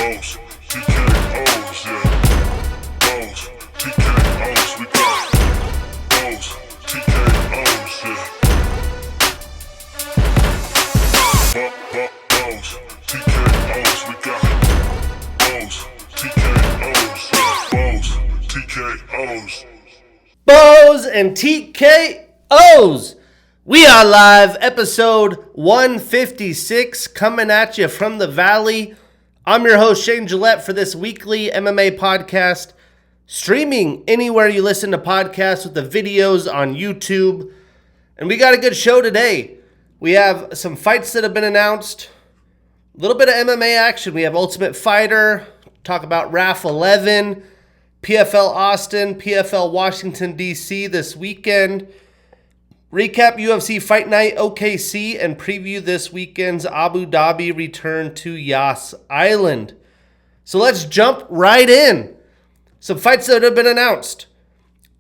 Bows, TKOs, yeah. Bows, TKOs, we got bows, TKOs, yeah. Bows, TKOs, we got bows, TKOs, yeah. Bows, TKOs. Bows and TKOs. We are live, episode 156, coming at you from the Valley. I'm your host, Shane Gillette, for this weekly MMA podcast, streaming anywhere you listen to podcasts with the videos on YouTube. And we got a good show today. We have some fights that have been announced, a little bit of MMA action. We have Ultimate Fighter, talk about RAF 11, PFL Austin, PFL Washington, D.C. this weekend. Recap UFC Fight Night OKC and preview this weekend's Abu Dhabi return to Yas Island. So let's jump right in. Some fights that have been announced.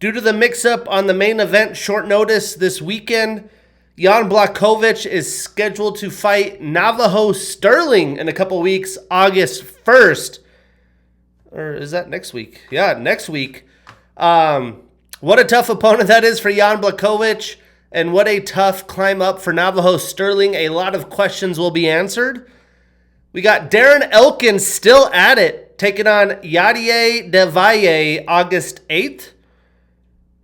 Due to the mix-up on the main event short notice this weekend, Jan Blachowicz is scheduled to fight Navajo Sterling in a couple weeks, August 1st. Or is that next week? Yeah, next week. What a tough opponent that is for Jan Blachowicz. And what a tough climb up for Navajo Sterling. A lot of questions will be answered. We got Darren Elkins still at it, taking on Yadier Devalle August 8th.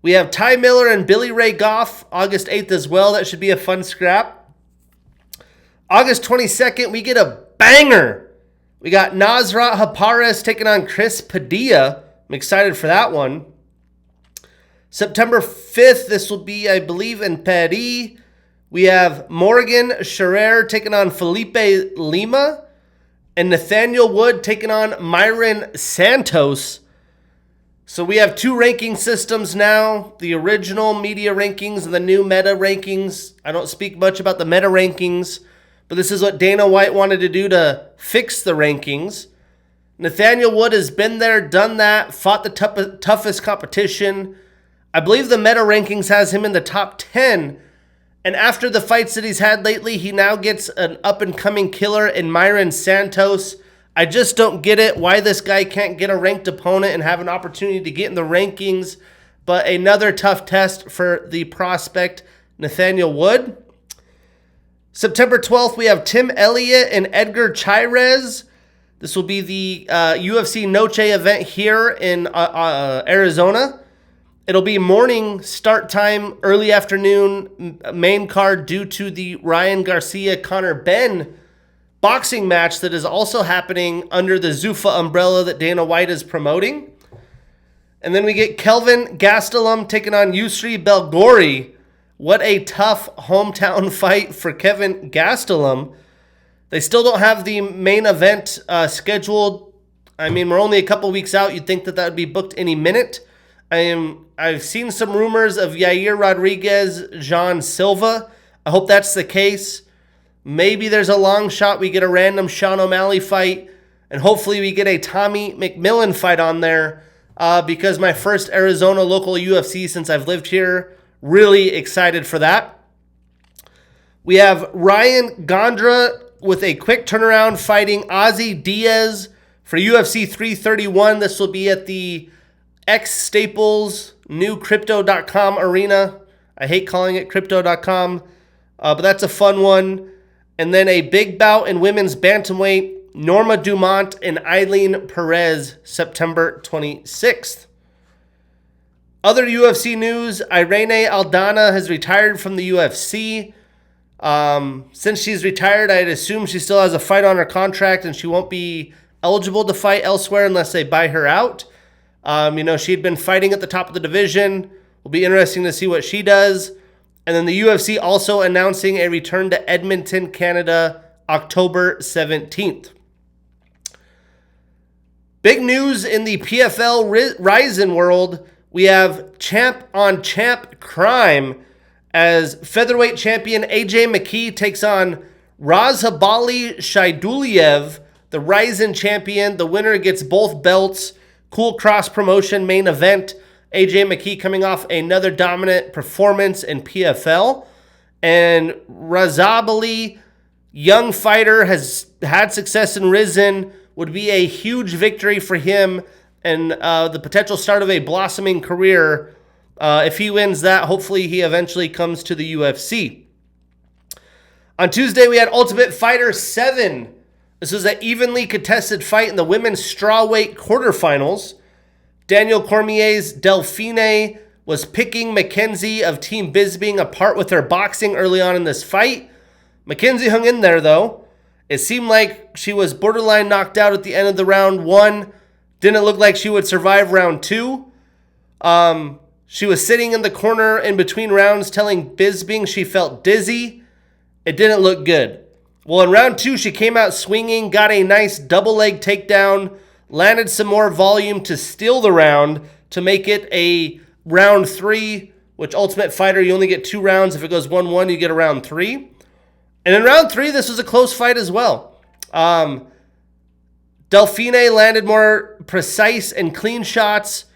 We have Ty Miller and Billy Ray Goff August 8th as well. That should be a fun scrap. August 22nd, we get a banger. We got Nasrat Haparis taking on Chris Padilla. I'm excited for that one. September 5th, this will be, I believe, in Paris. We have Morgan Scherer taking on Felipe Lima. And Nathaniel Wood taking on Myron Santos. So we have two ranking systems now. The original media rankings and the new meta rankings. I don't speak much about the meta rankings, but this is what Dana White wanted to do to fix the rankings. Nathaniel Wood has been there, done that, fought the toughest competition. I believe the meta rankings has him in the top 10. And after the fights that he's had lately, he now gets an up-and-coming killer in Myron Santos. I just don't get it, why this guy can't get a ranked opponent and have an opportunity to get in the rankings. But another tough test for the prospect, Nathaniel Wood. September 12th, we have Tim Elliott and Edgar Chairez. This will be the UFC Noche event here in Arizona. It'll be morning start time, early afternoon main card due to the Ryan Garcia-Conor Benn boxing match that is also happening under the Zuffa umbrella that Dana White is promoting. And then we get Kelvin Gastelum taking on Yusri Belgori. What a tough hometown fight for Kevin Gastelum. They still don't have the main event scheduled. I mean, we're only a couple weeks out. You'd think that would be booked any minute. I've seen some rumors of Yair Rodriguez, Jean Silva. I hope that's the case. Maybe there's a long shot we get a random Sean O'Malley fight, and hopefully we get a Tommy McMillan fight on there because my first Arizona local UFC since I've lived here. Really excited for that. We have Ryan Gondra with a quick turnaround fighting Ozzy Diaz for UFC 331. This will be at the X Staples new Crypto.com arena. I hate calling it Crypto.com, but that's a fun one. And then a big bout in women's bantamweight, Norma Dumont and Eileen Perez, September 26th. Other UFC news, Irene Aldana has retired from the UFC. Since she's retired, I'd assume she still has a fight on her contract and she won't be eligible to fight elsewhere unless they buy her out. She'd been fighting at the top of the division. Will be interesting to see what she does. And then the UFC also announcing a return to Edmonton, Canada, October 17th. Big news in the PFL Rizin world. We have champ on champ crime as featherweight champion AJ McKee takes on Razhabali Shaiduliev, the Rizin champion. The winner gets both belts. Cool cross promotion main event. AJ McKee coming off another dominant performance in PFL. And Razhabali, young fighter, has had success in Rizin. would be a huge victory for him and the potential start of a blossoming career. If he wins that, hopefully he eventually comes to the UFC. On Tuesday, we had Ultimate Fighter 7. This was an evenly contested fight in the women's strawweight quarterfinals. Daniel Cormier's Delphine was picking Mackenzie of Team Bisping apart with her boxing early on in this fight. Mackenzie hung in there, though. It seemed like she was borderline knocked out at the end of the round 1. Didn't look like she would survive round 2. She was sitting in the corner in between rounds telling Bisping she felt dizzy. It didn't look good. Well, in round 2, she came out swinging, got a nice double leg takedown, landed some more volume to steal the round to make it a round 3, which Ultimate Fighter, you only get 2 rounds. If it goes 1-1, you get a round 3. And in round 3, this was a close fight as well. Delphine landed more precise and clean shots.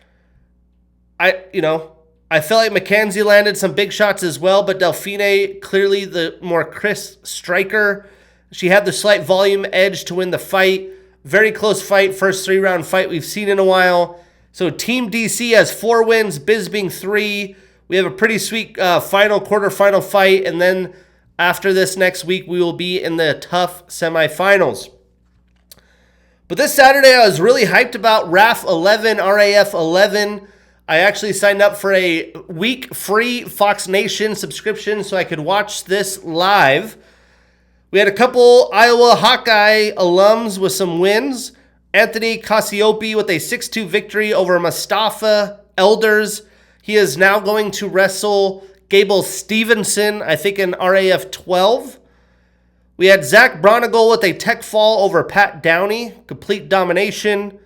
I felt like Mackenzie landed some big shots as well, but Delphine, clearly the more crisp striker. She had the slight volume edge to win the fight. Very close fight, first 3-round fight we've seen in a while. So Team DC has 4 wins, Bisping 3. We have a pretty sweet quarterfinal fight, and then after this next week, we will be in the TUF semifinals. But this Saturday, I was really hyped about RAF 11, RAF 11. I actually signed up for a week free Fox Nation subscription so I could watch this live. We had a couple Iowa Hawkeye alums with some wins. Anthony Cassiope with a 6-2 victory over Mustafa Elders. He is now going to wrestle Gable Stevenson, I think in RAF 12. We had Zach Bronigal with a tech fall over Pat Downey. Complete domination.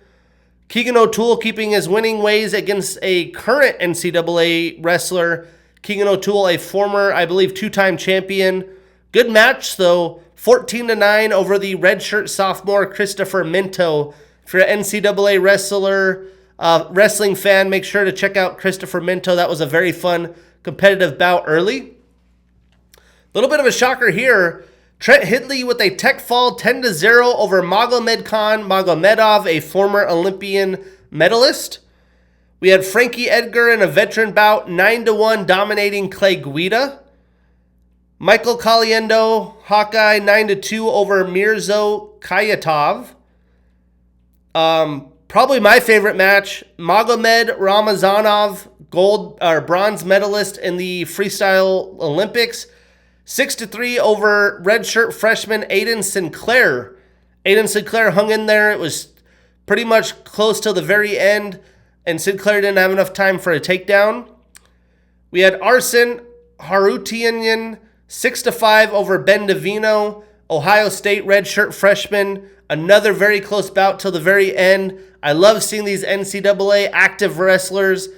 Keegan O'Toole keeping his winning ways against a current NCAA wrestler. Keegan O'Toole, a former, I believe, 2-time champion. Good match, though. 14-9 over the redshirt sophomore Christopher Minto. If you're an NCAA wrestling fan, make sure to check out Christopher Minto. That was a very fun competitive bout early. A little bit of a shocker here. Trent Hidley with a tech fall 10-0 over Magomedkhan Magomedov, a former Olympian medalist. We had Frankie Edgar in a veteran bout 9-1 dominating Clay Guida. Michael Caliendo, Hawkeye 9-2 over Mirzo Kayatov. Probably my favorite match, Magomed Ramazanov, bronze medalist in the freestyle Olympics. 6-3 over redshirt freshman Aiden Sinclair. Aiden Sinclair hung in there. It was pretty much close till the very end, and Sinclair didn't have enough time for a takedown. We had Arsen Harutianian 6-5 over Ben Davino, Ohio State redshirt freshman. Another very close bout till the very end. I love seeing these NCAA active wrestlers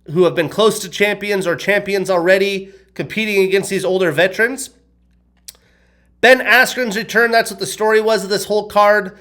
who have been close to champions or champions already competing against these older veterans. Ben Askren's return, that's what the story was of this whole card.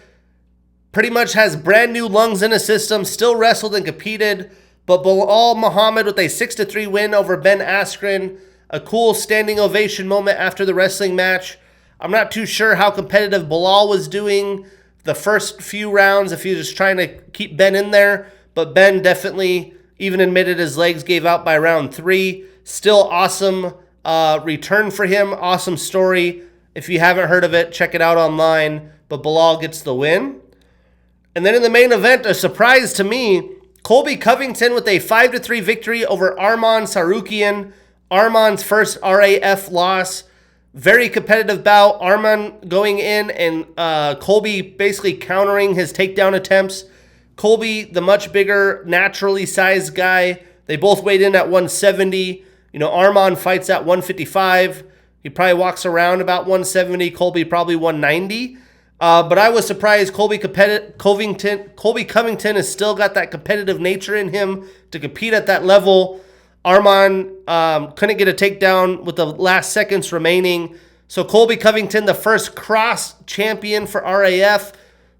Pretty much has brand new lungs in his system, still wrestled and competed, but Bilal Muhammad with a 6-3 win over Ben Askren. A cool standing ovation moment after the wrestling match. I'm not too sure how competitive Bilal was doing the first few rounds, if he was just trying to keep Ben in there, but Ben definitely even admitted his legs gave out by round 3. Still awesome return for him. Awesome story. If you haven't heard of it, check it out online. But Bilal gets the win. And then in the main event, a surprise to me, Colby Covington with a 5-3 victory over Arman Sarukian. Arman's first RAF loss. Very competitive bout. Arman going in and Colby basically countering his takedown attempts. Colby, the much bigger, naturally sized guy. They both weighed in at 170. Arman fights at 155. He probably walks around about 170. Colby probably 190. But I was surprised Colby Covington has still got that competitive nature in him to compete at that level. Arman couldn't get a takedown with the last seconds remaining. So Colby Covington, the first cross champion for RAF,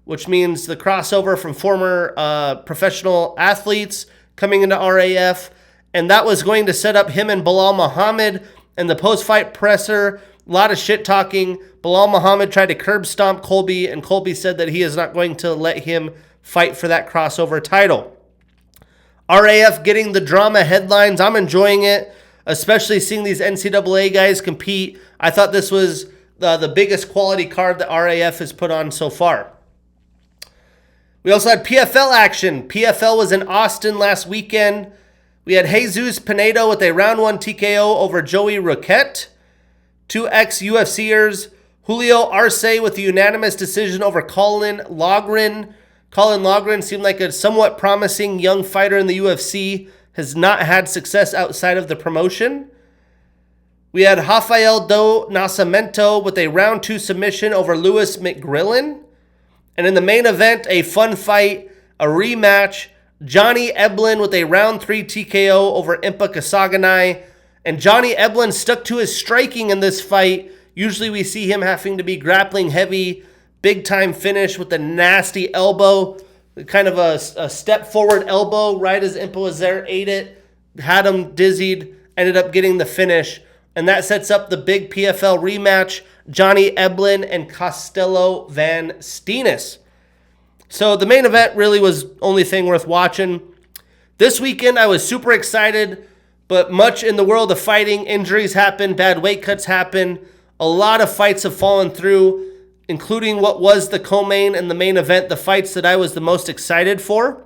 which means the crossover from former professional athletes coming into RAF. And that was going to set up him and Bilal Muhammad. And the post-fight presser, A lot of shit talking. Bilal Muhammad tried to curb stomp Colby, and Colby said that he is not going to let him fight for that crossover title. RAF getting the drama headlines. I'm enjoying it, especially seeing these NCAA guys compete. I thought this was the biggest quality card that RAF has put on so far. We also had PFL action. PFL was in Austin last weekend. We had Jesus Pinedo with a round 1 TKO over Joey Roquette. 2 ex-UFCers. Julio Arce with a unanimous decision over Colin Logren. Colin Logren seemed like a somewhat promising young fighter in the UFC. Has not had success outside of the promotion. We had Rafael do Nascimento with a round 2 submission over Louis McGrillen. And in the main event, a fun fight, a rematch. Johnny Eblen with a round 3 TKO over Impa Kasaganai. And Johnny Eblen stuck to his striking in this fight. Usually we see him having to be grappling heavy, big time finish with a nasty elbow. Kind of a step forward elbow right as Impa was there, ate it, had him dizzied, ended up getting the finish. And that sets up the big PFL rematch, Johnny Eblen and Costello Van Steenis. So the main event really was only thing worth watching. This weekend I was super excited, but much in the world of fighting, injuries happen, bad weight cuts happen. A lot of fights have fallen through, including what was the co-main and the main event, the fights that I was the most excited for.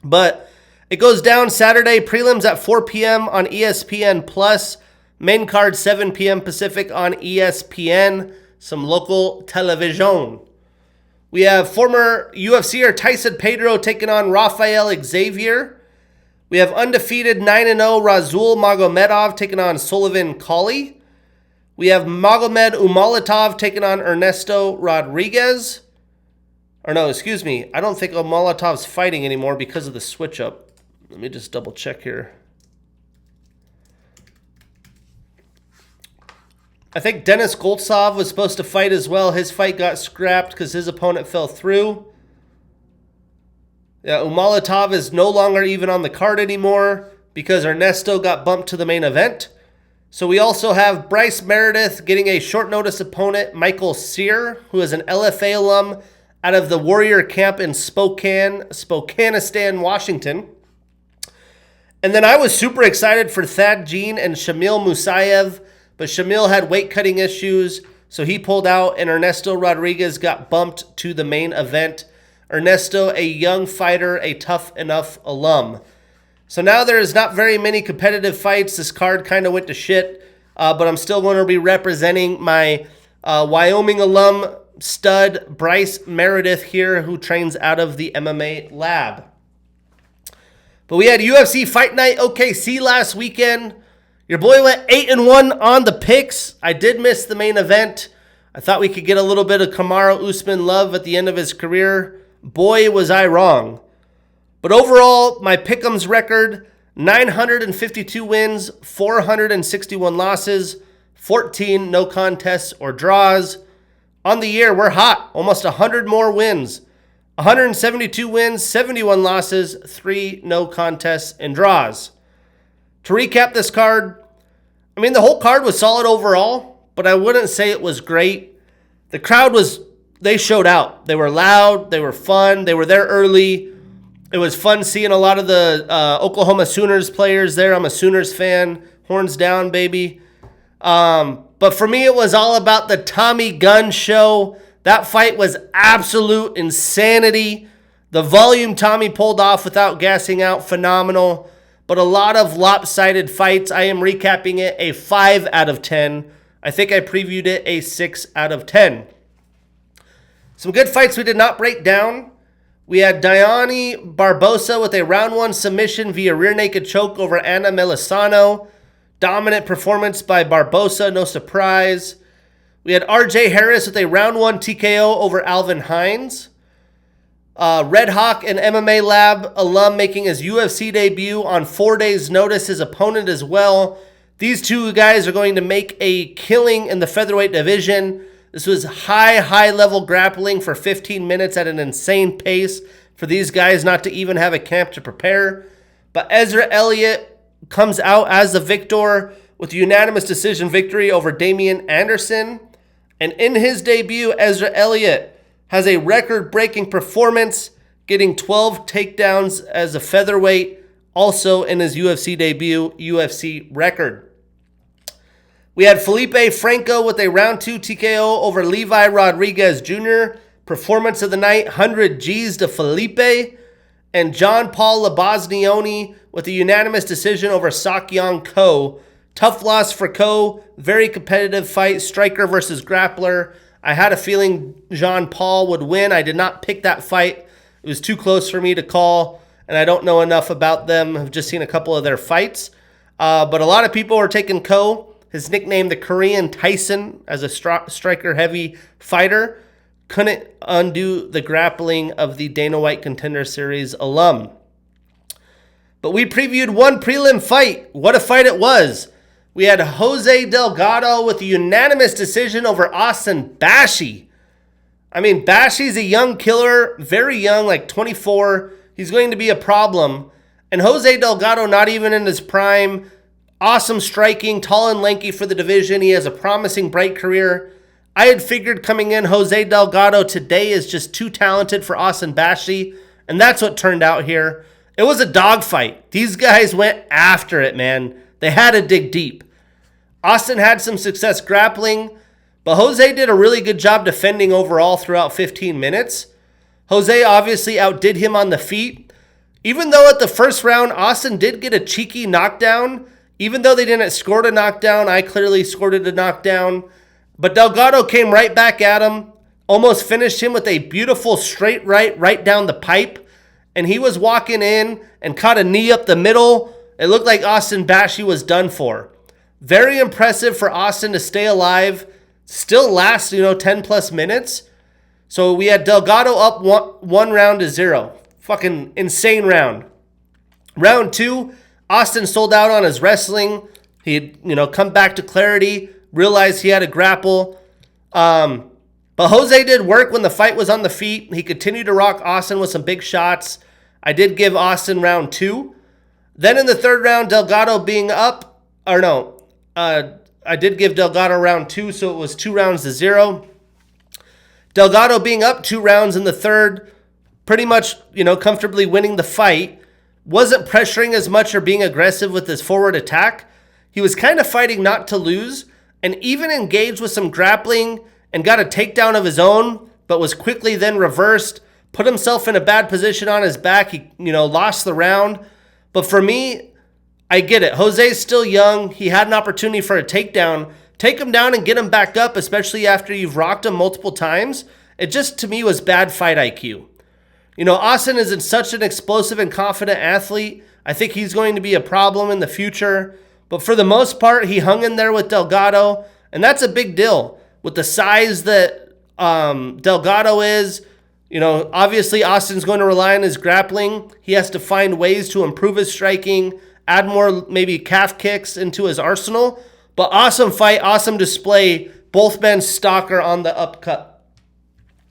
But it goes down Saturday, prelims at 4 p.m. on ESPN+. Main card 7 p.m. Pacific on ESPN, some local television. We have former UFCer Tyson Pedro taking on Rafael Xavier. We have undefeated 9-0 Razul Magomedov taking on Sullivan Colley. We have Magomed Umalatov taking on Ernesto Rodriguez. I don't think Umalatov's fighting anymore because of the switch up. Let me just double check here. I think Denis Goltsov was supposed to fight as well. His fight got scrapped because his opponent fell through. Yeah, Umalatov is no longer even on the card anymore because Ernesto got bumped to the main event. So we also have Bryce Meredith getting a short notice opponent, Michael Sear, who is an LFA alum out of the Warrior Camp in Spokanistan, Washington. And then I was super excited for Thad Jean and Shamil Musayev, but Shamil had weight cutting issues, so he pulled out, and Ernesto Rodriguez got bumped to the main event. Ernesto, a young fighter, a tough enough alum. So now there's not very many competitive fights. This card kind of went to shit, but I'm still going to be representing my Wyoming alum stud Bryce Meredith here, who trains out of the MMA lab. But we had UFC Fight Night OKC last weekend. Your boy went 8-1 on the picks. I did miss the main event. I thought we could get a little bit of Kamaru Usman love at the end of his career. Boy, was I wrong. But overall, my pick'ems record, 952 wins, 461 losses, 14 no contests or draws. On the year, we're hot. Almost 100 more wins. 172 wins, 71 losses, 3 no contests and draws. To recap this card, the whole card was solid overall, but I wouldn't say it was great. The crowd they showed out. They were loud, they were fun, they were there early. It was fun seeing a lot of the Oklahoma Sooners players there. I'm a Sooners fan, horns down, baby. But for me, it was all about the Tommy Gunn show. That fight was absolute insanity. The volume Tommy pulled off without gassing out, phenomenal. But a lot of lopsided fights. I am recapping it a 5 out of 10. I think I previewed it a 6 out of 10. Some good fights we did not break down. We had Diane Barbosa with a round 1 submission via rear naked choke over Anna Melisano. Dominant performance by Barbosa, no surprise. We had RJ Harris with a round 1 TKO over Alvin Hines. Red Hawk, an MMA Lab alum, making his UFC debut on 4 days' notice. His opponent as well. These two guys are going to make a killing in the featherweight division. This was high-level grappling for 15 minutes at an insane pace for these guys not to even have a camp to prepare. But Ezra Elliott comes out as the victor. with a unanimous decision victory over Damian Anderson. And in his debut, Ezra Elliott has a record-breaking performance, getting 12 takedowns as a featherweight, also in his UFC debut, UFC record. We had Felipe Franco with a round 2 TKO over Levi Rodriguez Jr. Performance of the night, 100 G's to Felipe. And John Paul Labosnioni with a unanimous decision over Sakyong Ko. Tough loss for Ko. Very competitive fight. Striker versus grappler. I had a feeling Jean Paul would win. I did not pick that fight. It was too close for me to call, and I don't know enough about them. I've just seen a couple of their fights. But a lot of people are taking Ko, his nickname the Korean Tyson, as a striker-heavy fighter. Couldn't undo the grappling of the Dana White Contender Series alum. But we previewed one prelim fight. What a fight it was. We had Jose Delgado with a unanimous decision over Austin Bashi. I mean, Bashi's a young killer, very young, like 24. He's going to be a problem. And Jose Delgado, not even in his prime, awesome striking, tall and lanky for the division. He has a promising, bright career. I had figured coming in, Jose Delgado today is just too talented for Austin Bashi, and that's what turned out here. It was a dogfight. These guys went after it, man. They had to dig deep. Austin had some success grappling, but Jose did a really good job defending overall throughout 15 minutes. Jose obviously outdid him on the feet. Even though at the first round, Austin did get a cheeky knockdown, even though they didn't score a knockdown, I clearly scored a knockdown. But Delgado came right back at him, almost finished him with a beautiful straight right down the pipe. And he was walking in and caught a knee up the middle. It looked like Austin Bashi was done for. Very impressive for Austin to stay alive. Still last, 10 plus minutes. So we had Delgado up one round to 0. Fucking insane round. Round 2, Austin sold out on his wrestling. He'd, come back to clarity. Realized he had a grapple. But Jose did work when the fight was on the feet. He continued to rock Austin with some big shots. I did give Austin round 2. Then in the third round, Delgado being up, I did give Delgado round 2, so it was 2 rounds to 0. Delgado being up 2 rounds in the third, pretty much, comfortably winning the fight. Wasn't pressuring as much or being aggressive with his forward attack. He was kind of fighting not to lose, and even engaged with some grappling and got a takedown of his own, but was quickly then reversed, put himself in a bad position on his back. He, lost the round. But for me, I get it. Jose's still young. He had an opportunity for a takedown. Take him down and get him back up, especially after you've rocked him multiple times. It just, to me, was bad fight IQ. Austin is such an explosive and confident athlete. I think he's going to be a problem in the future. But for the most part, he hung in there with Delgado, and that's a big deal. With the size that Delgado is, obviously Austin's going to rely on his grappling. He has to find ways to improve his striking, add more maybe calf kicks into his arsenal. But awesome fight, awesome display. Both men stalker on the upcut.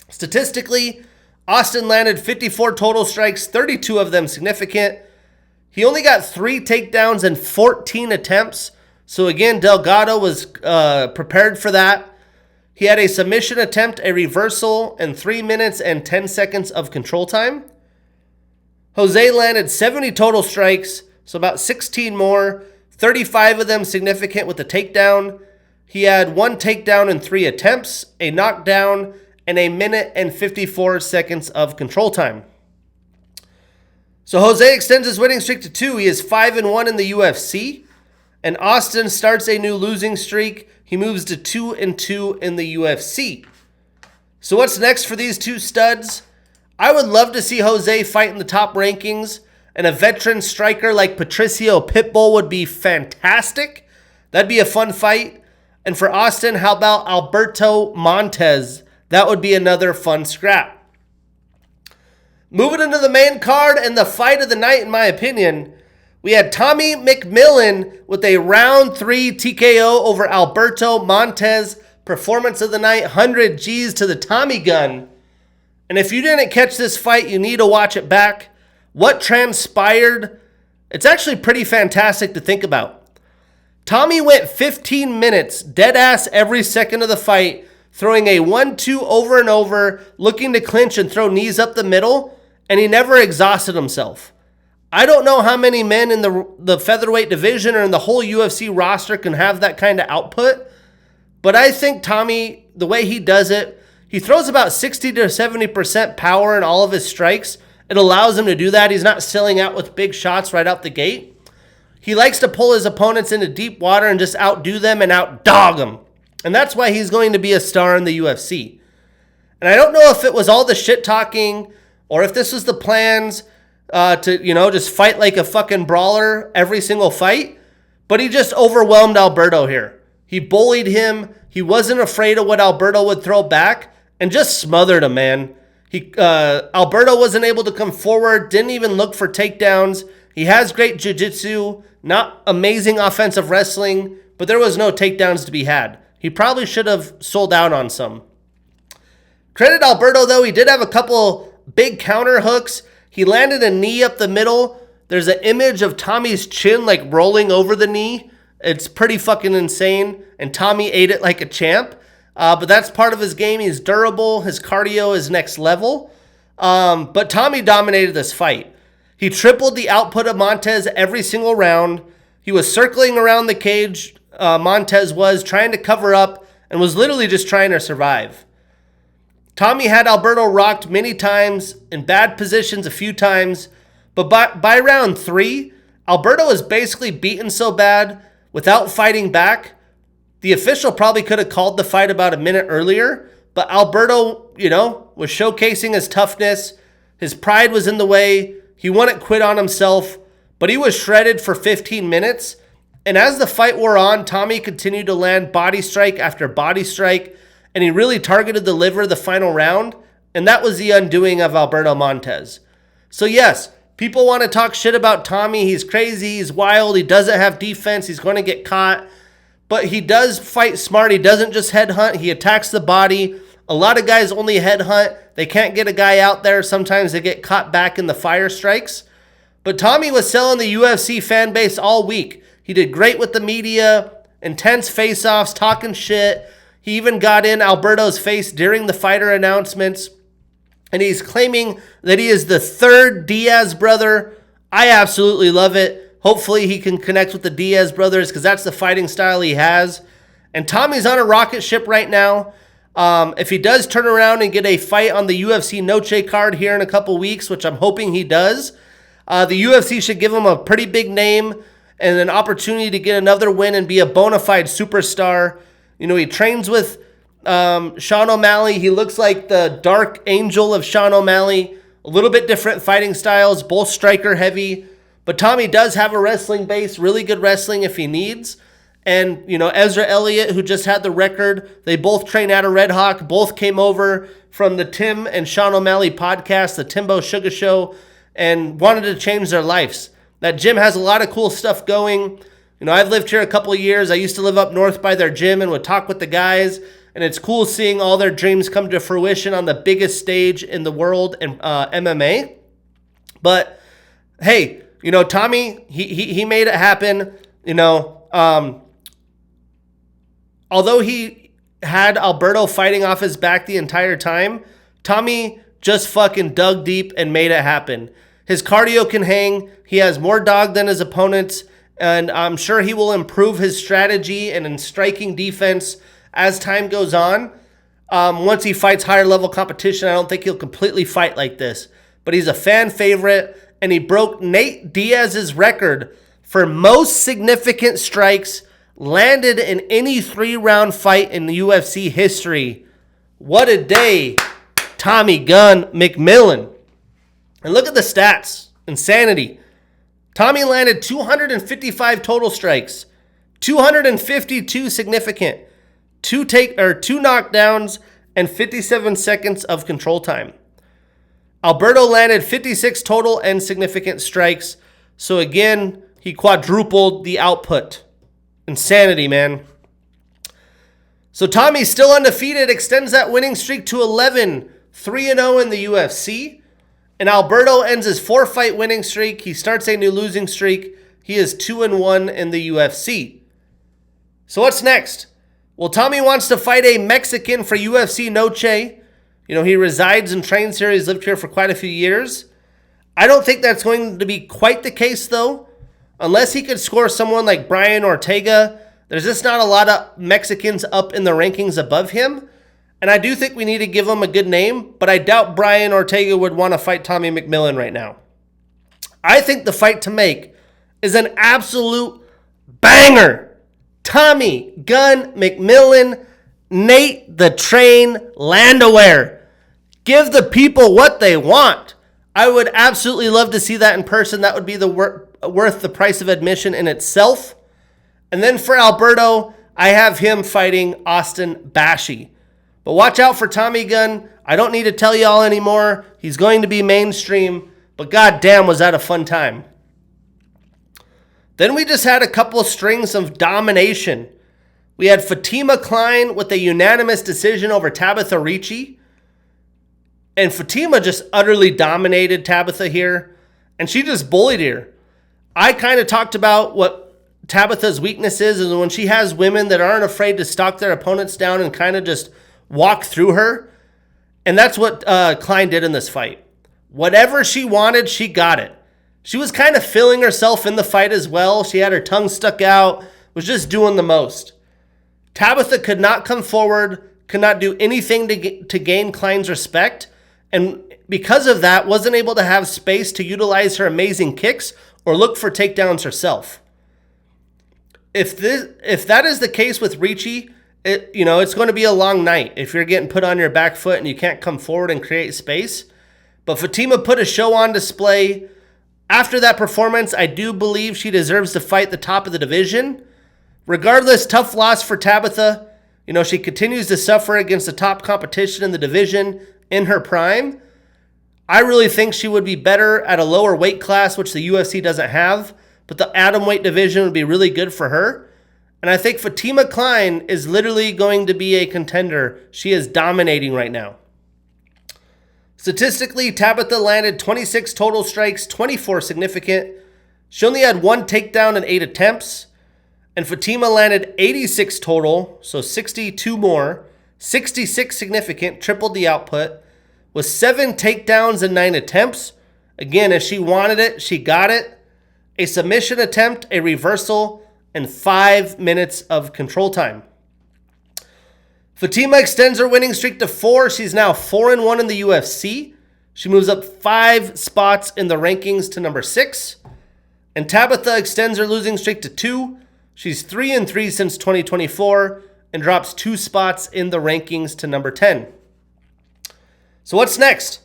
Statistically, Austin landed 54 total strikes, 32 of them significant. He only got 3 takedowns and 14 attempts. So again, Delgado was prepared for that. He had a submission attempt, a reversal, and 3 minutes and 10 seconds of control time. Jose landed 70 total strikes, so about 16 more, 35 of them significant with the takedown. He had 1 takedown in 3 attempts, a knockdown, and a minute and 54 seconds of control time. So Jose extends his winning streak to 2. He is 5-1 in the UFC. And Austin starts a new losing streak. He moves to 2-2 in the UFC. So what's next for these two studs? I would love to see Jose fight in the top rankings. And a veteran striker like Patricio Pitbull would be fantastic. That'd be a fun fight. And for Austin, how about Alberto Montez? That would be another fun scrap. Moving into the main card and the fight of the night, in my opinion, we had Tommy McMillan with a round 3 TKO over Alberto Montez. Performance of the night, 100 G's to the Tommy gun. And if you didn't catch this fight, you need to watch it back. What transpired? It's actually pretty fantastic to think about. Tommy went 15 minutes, dead ass every second of the fight, throwing a 1-2 over and over, looking to clinch and throw knees up the middle, and he never exhausted himself. I don't know how many men in the featherweight division or in the whole UFC roster can have that kind of output, but I think Tommy, the way he does it, he throws about 60 to 70% power in all of his strikes. It allows him to do that. He's not selling out with big shots right out the gate. He likes to pull his opponents into deep water and just outdo them and outdog them. And that's why he's going to be a star in the UFC. And I don't know if it was all the shit talking or if this was the plans to, just fight like a fucking brawler every single fight. But he just overwhelmed Alberto here. He bullied him. He wasn't afraid of what Alberto would throw back and just smothered him, man. Alberto wasn't able to come forward, didn't even look for takedowns. He has great jiu-jitsu, not amazing offensive wrestling, but there was no takedowns to be had. He probably should have sold out on some. Credit Alberto, though. He did have a couple big counter hooks. He landed a knee up the middle. There's an image of Tommy's chin like rolling over the knee. It's pretty fucking insane, and Tommy ate it like a champ. But that's part of his game. He's durable. His cardio is next level. But Tommy dominated this fight. He tripled the output of Montez every single round. He was circling around the cage, Montez was, trying to cover up, and was literally just trying to survive. Tommy had Alberto rocked many times, in bad positions a few times, but by round 3, Alberto was basically beaten so bad, without fighting back, the official probably could have called the fight about a minute earlier, but Alberto, was showcasing his toughness. His pride was in the way. He wouldn't quit on himself, but he was shredded for 15 minutes. And as the fight wore on, Tommy continued to land body strike after body strike, and he really targeted the liver the final round, and that was the undoing of Alberto Montez. So yes, people want to talk shit about Tommy. He's crazy, he's wild, he doesn't have defense, he's going to get caught. But he does fight smart. He doesn't just headhunt. He attacks the body. A lot of guys only headhunt. They can't get a guy out there. Sometimes they get caught back in the fire strikes. But Tommy was selling the UFC fan base all week. He did great with the media, intense face-offs, talking shit. He even got in Alberto's face during the fighter announcements. And he's claiming that he is the third Diaz brother. I absolutely love it. Hopefully he can connect with the Diaz brothers because that's the fighting style he has. And Tommy's on a rocket ship right now. If he does turn around and get a fight on the UFC Noche card here in a couple weeks, which I'm hoping he does, the UFC should give him a pretty big name and an opportunity to get another win and be a bona fide superstar. He trains with Sean O'Malley. He looks like the dark angel of Sean O'Malley. A little bit different fighting styles, both striker heavy. But Tommy does have a wrestling base, really good wrestling if he needs. And, Ezra Elliott, who just had the record, they both train out of Red Hawk, both came over from the Tim and Sean O'Malley podcast, the Timbo Sugar Show, and wanted to change their lives. That gym has a lot of cool stuff going. I've lived here a couple of years. I used to live up north by their gym and would talk with the guys. And it's cool seeing all their dreams come to fruition on the biggest stage in the world in MMA. But, hey, Tommy, he made it happen. Although he had Alberto fighting off his back the entire time, Tommy just fucking dug deep and made it happen. His cardio can hang. He has more dog than his opponents, and I'm sure he will improve his strategy and in striking defense as time goes on. Once he fights higher level competition, I don't think he'll completely fight like this. But he's a fan favorite, and he broke Nate Diaz's record for most significant strikes landed in any 3-round fight in the UFC history. What a day, Tommy Gun McMillan. And look at the stats. Insanity. Tommy landed 255 total strikes, 252 significant, 2 knockdowns, and 57 seconds of control time. Alberto landed 56 total and significant strikes. So again, he quadrupled the output. Insanity, man. So Tommy's still undefeated, extends that winning streak to 11, 3-0 in the UFC. And Alberto ends his 4-fight winning streak. He starts a new losing streak. He is 2-1 in the UFC. So what's next? Well, Tommy wants to fight a Mexican for UFC Noche. He resides and trains here. He's lived here for quite a few years. I don't think that's going to be quite the case, though. Unless he could score someone like Brian Ortega, there's just not a lot of Mexicans up in the rankings above him. And I do think we need to give him a good name, but I doubt Brian Ortega would want to fight Tommy McMillan right now. I think the fight to make is an absolute banger. Tommy Gun McMillan, Nate the Train Landwehr. Give the people what they want. I would absolutely love to see that in person. That would be worth the price of admission in itself. And then for Alberto, I have him fighting Austin Bashi. But watch out for Tommy Gunn. I don't need to tell y'all anymore. He's going to be mainstream. But goddamn, was that a fun time. Then we just had a couple of strings of domination. We had Fatima Klein with a unanimous decision over Tabitha Ricci. And Fatima just utterly dominated Tabitha here. And she just bullied her. I kind of talked about what Tabitha's weakness is when she has women that aren't afraid to stalk their opponents down and kind of just walk through her. And that's what Klein did in this fight. Whatever she wanted, she got it. She was kind of feeling herself in the fight as well. She had her tongue stuck out, was just doing the most. Tabitha could not come forward, could not do anything to gain Klein's respect. And because of that, wasn't able to have space to utilize her amazing kicks or look for takedowns herself. If that is the case with Ricci, it's going to be a long night if you're getting put on your back foot and you can't come forward and create space. But Fatima put a show on display. After that performance, I do believe she deserves to fight the top of the division. Regardless, tough loss for Tabitha. She continues to suffer against the top competition in the division in her prime. I really think she would be better at a lower weight class, which the UFC doesn't have. But the atomweight division would be really good for her. And I think Fatima Klein is literally going to be a contender. She is dominating right now. Statistically, Tabitha landed 26 total strikes, 24 significant. She only had 1 takedown in 8 attempts. And Fatima landed 86 total, so 62 more, 66 significant, tripled the output, with 7 takedowns and 9 attempts. Again, if she wanted it, she got it. A submission attempt, a reversal, and 5 minutes of control time. Fatima extends her winning streak to 4. She's now 4-1 in the UFC. She moves up 5 spots in the rankings to number 6. And Tabitha extends her losing streak to 2. She's 3-3 since 2024 and drops 2 spots in the rankings to number 10. So what's next?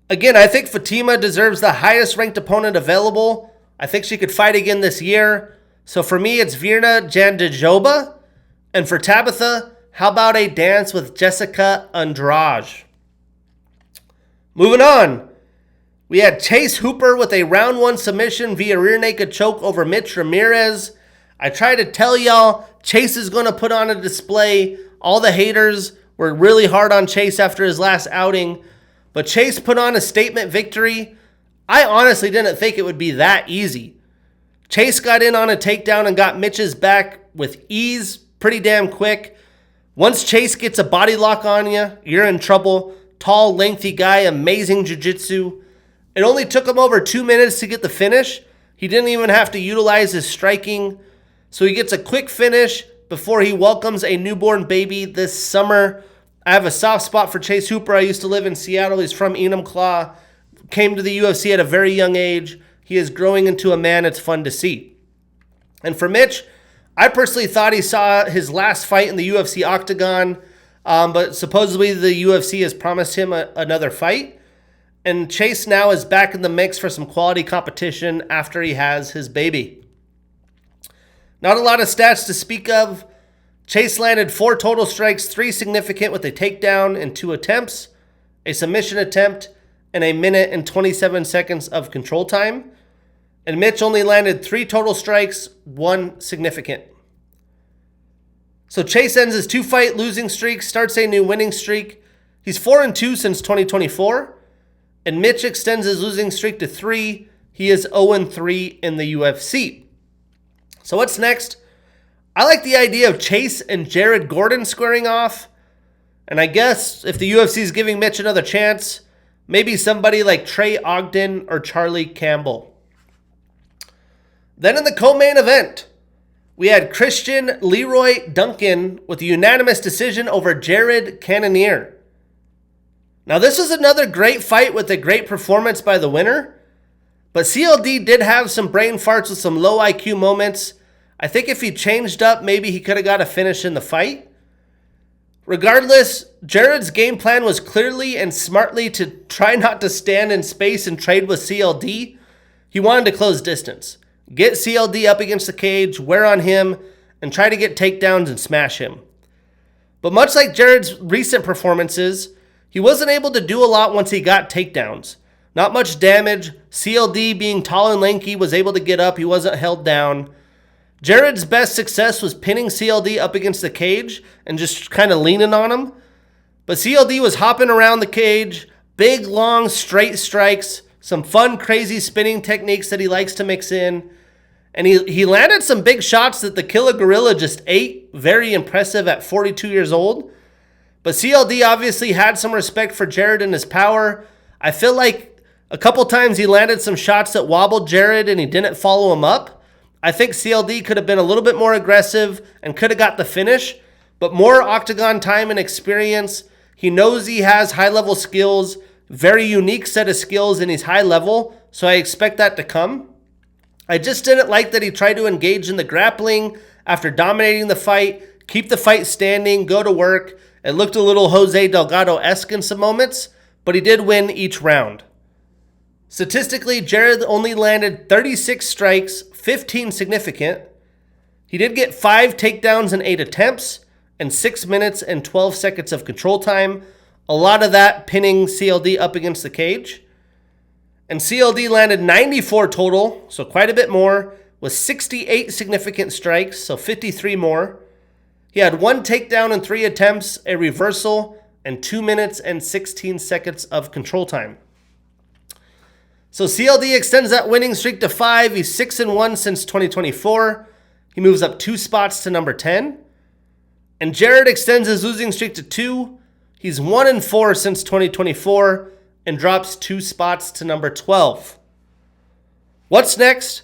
Again, I think Fatima deserves the highest ranked opponent available. I think she could fight again this year. So for me, it's Virna Jandiroba. And for Tabitha, how about a dance with Jessica Andrade? Moving on. We had Chase Hooper with a round 1 submission via rear naked choke over Mitch Ramirez. I tried to tell y'all, Chase is going to put on a display. All the haters were really hard on Chase after his last outing. But Chase put on a statement victory. I honestly didn't think it would be that easy. Chase got in on a takedown and got Mitch's back with ease, pretty damn quick. Once Chase gets a body lock on you, you're in trouble. Tall, lengthy guy, amazing jiu-jitsu. It only took him over 2 minutes to get the finish. He didn't even have to utilize his striking. So he gets a quick finish before he welcomes a newborn baby this summer. I have a soft spot for Chase Hooper. I used to live in Seattle. He's from Enumclaw. Came to the UFC at a very young age. He is growing into a man it's fun to see. And for Mitch, I personally thought he saw his last fight in the UFC octagon, but supposedly the UFC has promised him another fight. And Chase now is back in the mix for some quality competition after he has his baby. Not a lot of stats to speak of. Chase landed 4 total strikes, 3 significant with a takedown in 2 attempts, a submission attempt, and 1 minute and 27 seconds of control time. And Mitch only landed 3 total strikes, 1 significant. So Chase ends his 2-fight losing streak, starts a new winning streak. He's 4-2 since 2024. And Mitch extends his losing streak to 3. He is 0-3 in the UFC. So what's next? I like the idea of Chase and Jared Gordon squaring off. And I guess if the UFC is giving Mitch another chance, maybe somebody like Trey Ogden or Charlie Campbell. Then in the co-main event, we had Christian Leroy Duncan with a unanimous decision over Jared Cannonier. Now this was another great fight with a great performance by the winner, but CLD did have some brain farts with some low IQ moments. I think if he changed up, maybe he could have got a finish in the fight. Regardless, Jared's game plan was clearly and smartly to try not to stand in space and trade with CLD. He wanted to close distance, get CLD up against the cage, wear on him, and try to get takedowns and smash him. But much like Jared's recent performances, he wasn't able to do a lot once he got takedowns. Not much damage. CLD, being tall and lanky, was able to get up. He wasn't held down. Jared's best success was pinning CLD up against the cage and just kind of leaning on him. But CLD was hopping around the cage, big, long, straight strikes, some fun, crazy spinning techniques that he likes to mix in. And he landed some big shots that the Killer Gorilla just ate. Very impressive at 42 years old. But CLD obviously had some respect for Jared and his power. I feel like a couple times he landed some shots that wobbled Jared and he didn't follow him up. I think CLD could have been a little bit more aggressive and could have got the finish, but more octagon time and experience. He knows he has high-level skills, very unique set of skills, and he's high level, so I expect that to come. I just didn't like that he tried to engage in the grappling after dominating the fight, keep the fight standing, go to work. It looked a little Jose Delgado-esque in some moments, but he did win each round. Statistically, Jared only landed 36 strikes, 15 significant. He did get 5 takedowns in 8 attempts and 6 minutes and 12 seconds of control time. A lot of that pinning CLD up against the cage. And CLD landed 94 total, so quite a bit more, with 68 significant strikes, so 53 more. He had 1 takedown in 3 attempts, a reversal, and 2 minutes and 16 seconds of control time. So CLD extends that winning streak to 5. He's 6-1 since 2024. He moves up 2 spots to number 10. And Jared extends his losing streak to 2. He's 1-4 since 2024 and drops 2 spots to number 12. What's next?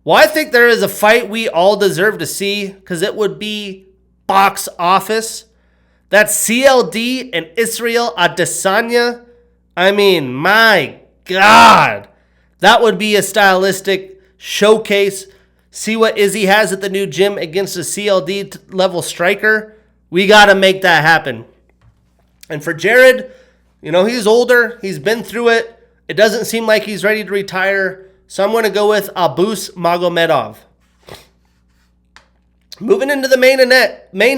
Well, I think there is a fight we all deserve to see because it would be box office. That's CLD and Israel Adesanya. I mean, my God, that would be a stylistic showcase. See what Izzy has at the new gym against a CLD level striker. We got to make that happen. And for Jared, he's older. He's been through it. It doesn't seem like he's ready to retire. So I'm going to go with Abus Magomedov. Moving into the main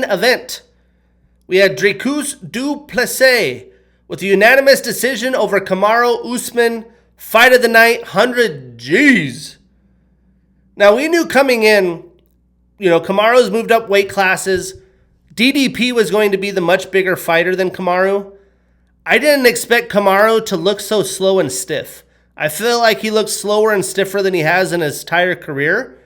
event, we had Dricus du Plessis with a unanimous decision over Kamaru Usman. Fight of the night, 100 G's. Now, we knew coming in, Kamaru's moved up weight classes. DDP was going to be the much bigger fighter than Kamaru. I didn't expect Kamaru to look so slow and stiff. I feel like he looks slower and stiffer than he has in his entire career.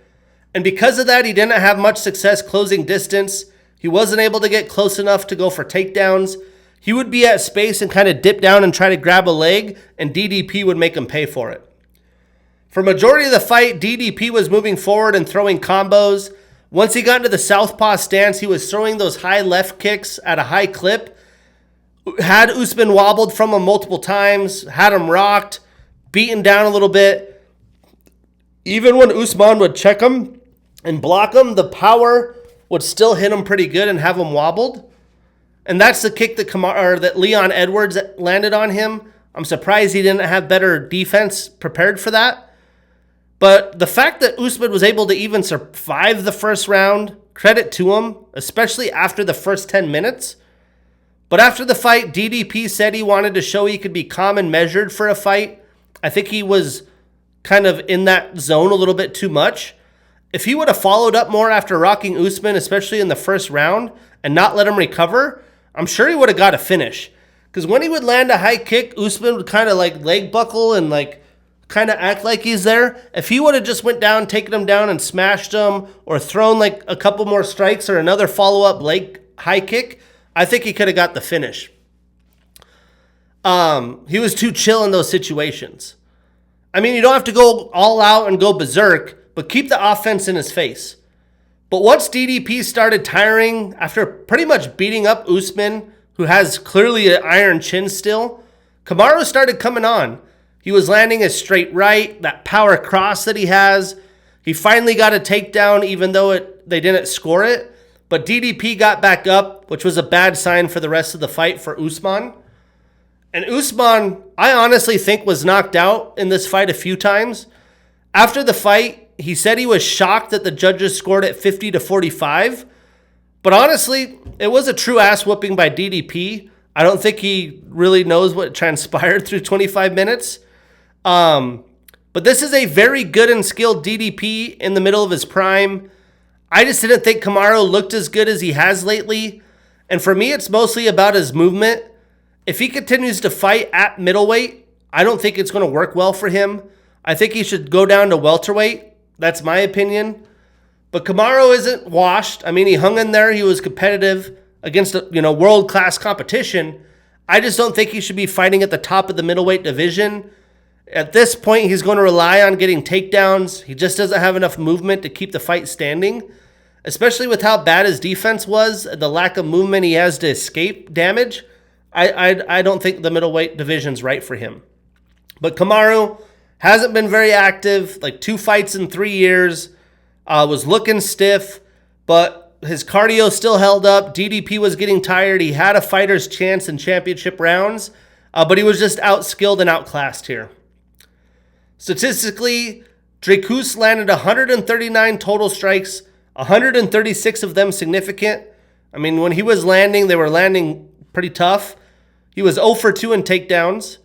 And because of that, he didn't have much success closing distance. He wasn't able to get close enough to go for takedowns. He would be at space and kind of dip down and try to grab a leg, and DDP would make him pay for it. For majority of the fight, DDP was moving forward and throwing combos. Once he got into the southpaw stance, he was throwing those high left kicks at a high clip. Had Usman wobbled from him multiple times, had him rocked, beaten down a little bit. Even when Usman would check him and block him, the power would still hit him pretty good and have him wobbled. And that's the kick that Leon Edwards landed on him. I'm surprised he didn't have better defense prepared for that. But the fact that Usman was able to even survive the first round, credit to him, especially after the first 10 minutes. But after the fight, DDP said he wanted to show he could be calm and measured for a fight. I think he was kind of in that zone a little bit too much. If he would have followed up more after rocking Usman, especially in the first round, and not let him recover, I'm sure he would have got a finish. Because when he would land a high kick, Usman would kind of like leg buckle and like kind of act like he's there. If he would have just went down, taken him down and smashed him, or thrown like a couple more strikes or another follow-up leg high kick, I think he could have got the finish. He was too chill in those situations. I mean, you don't have to go all out and go berserk, but keep the offense in his face. But once DDP started tiring, after pretty much beating up Usman, who has clearly an iron chin still, Kamaru started coming on. He was landing a straight right, that power cross that he has. He finally got a takedown, even though they didn't score it. But DDP got back up, which was a bad sign for the rest of the fight for Usman. And Usman, I honestly think, was knocked out in this fight a few times. After the fight, he said he was shocked that the judges scored it 50-45. But honestly, it was a true ass whooping by DDP. I don't think he really knows what transpired through 25 minutes. But this is a very good and skilled DDP in the middle of his prime. I just didn't think Kamaru looked as good as he has lately. And for me, it's mostly about his movement. If he continues to fight at middleweight, I don't think it's going to work well for him. I think he should go down to welterweight. That's my opinion. But Kamaru isn't washed. I mean, he hung in there. He was competitive against world-class competition. I just don't think he should be fighting at the top of the middleweight division. At this point, he's going to rely on getting takedowns. He just doesn't have enough movement to keep the fight standing, especially with how bad his defense was, the lack of movement he has to escape damage. I don't think the middleweight division's right for him. But Kamaru hasn't been very active, like 2 fights in 3 years, was looking stiff, but his cardio still held up. DDP was getting tired. He had a fighter's chance in championship rounds, but he was just outskilled and outclassed here. Statistically, Dricus landed 139 total strikes, 136 of them significant. I mean, when he was landing, they were landing pretty tough. He was 0 for 2 in takedowns.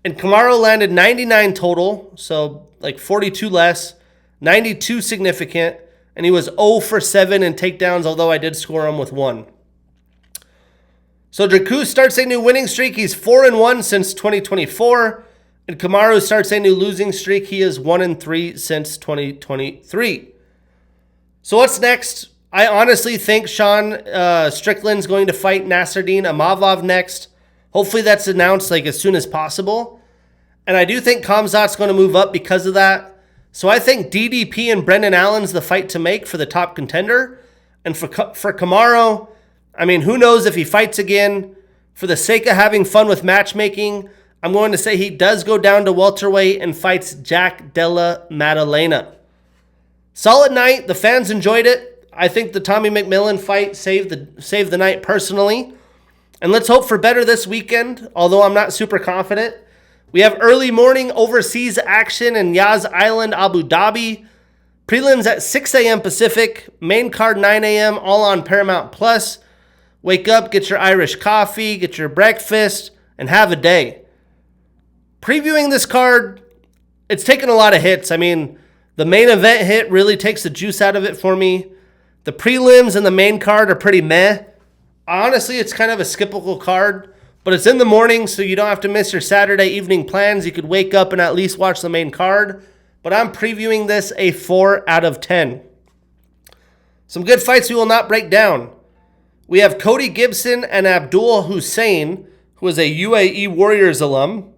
And Kamaru landed 99 total, so like 42 less, 92 significant, and he was 0 for 7 in takedowns, although I did score him with 1. So Dricus starts a new winning streak. He's 4-1 since 2024. And Kamaru starts a new losing streak. He is 1-3 since 2023. So what's next? I honestly think Sean Strickland's going to fight Nasruddin Imavov next. Hopefully that's announced like as soon as possible. And I do think Khamzat's going to move up because of that. So I think DDP and Brendan Allen's the fight to make for the top contender. And for Kamaru, I mean, who knows if he fights again. For the sake of having fun with matchmaking, I'm going to say he does go down to welterweight and fights Jack Della Maddalena. Solid night. The fans enjoyed it. I think the Tommy McMillan fight saved the night personally. And let's hope for better this weekend, although I'm not super confident. We have early morning overseas action in Yas Island, Abu Dhabi. Prelims at 6 a.m. Pacific. Main card 9 a.m. all on Paramount Plus. Wake up, get your Irish coffee, get your breakfast, and have a day. Previewing this card, it's taken a lot of hits. I mean, the main event hit really takes the juice out of it for me. The prelims and the main card are pretty meh. Honestly, it's kind of a skippable card, but it's in the morning, so you don't have to miss your Saturday evening plans. You could wake up and at least watch the main card, but I'm previewing this a 4 out of 10. Some good fights we will not break down. We have Cody Gibson and Abdul Hussein, who is a UAE Warriors alum.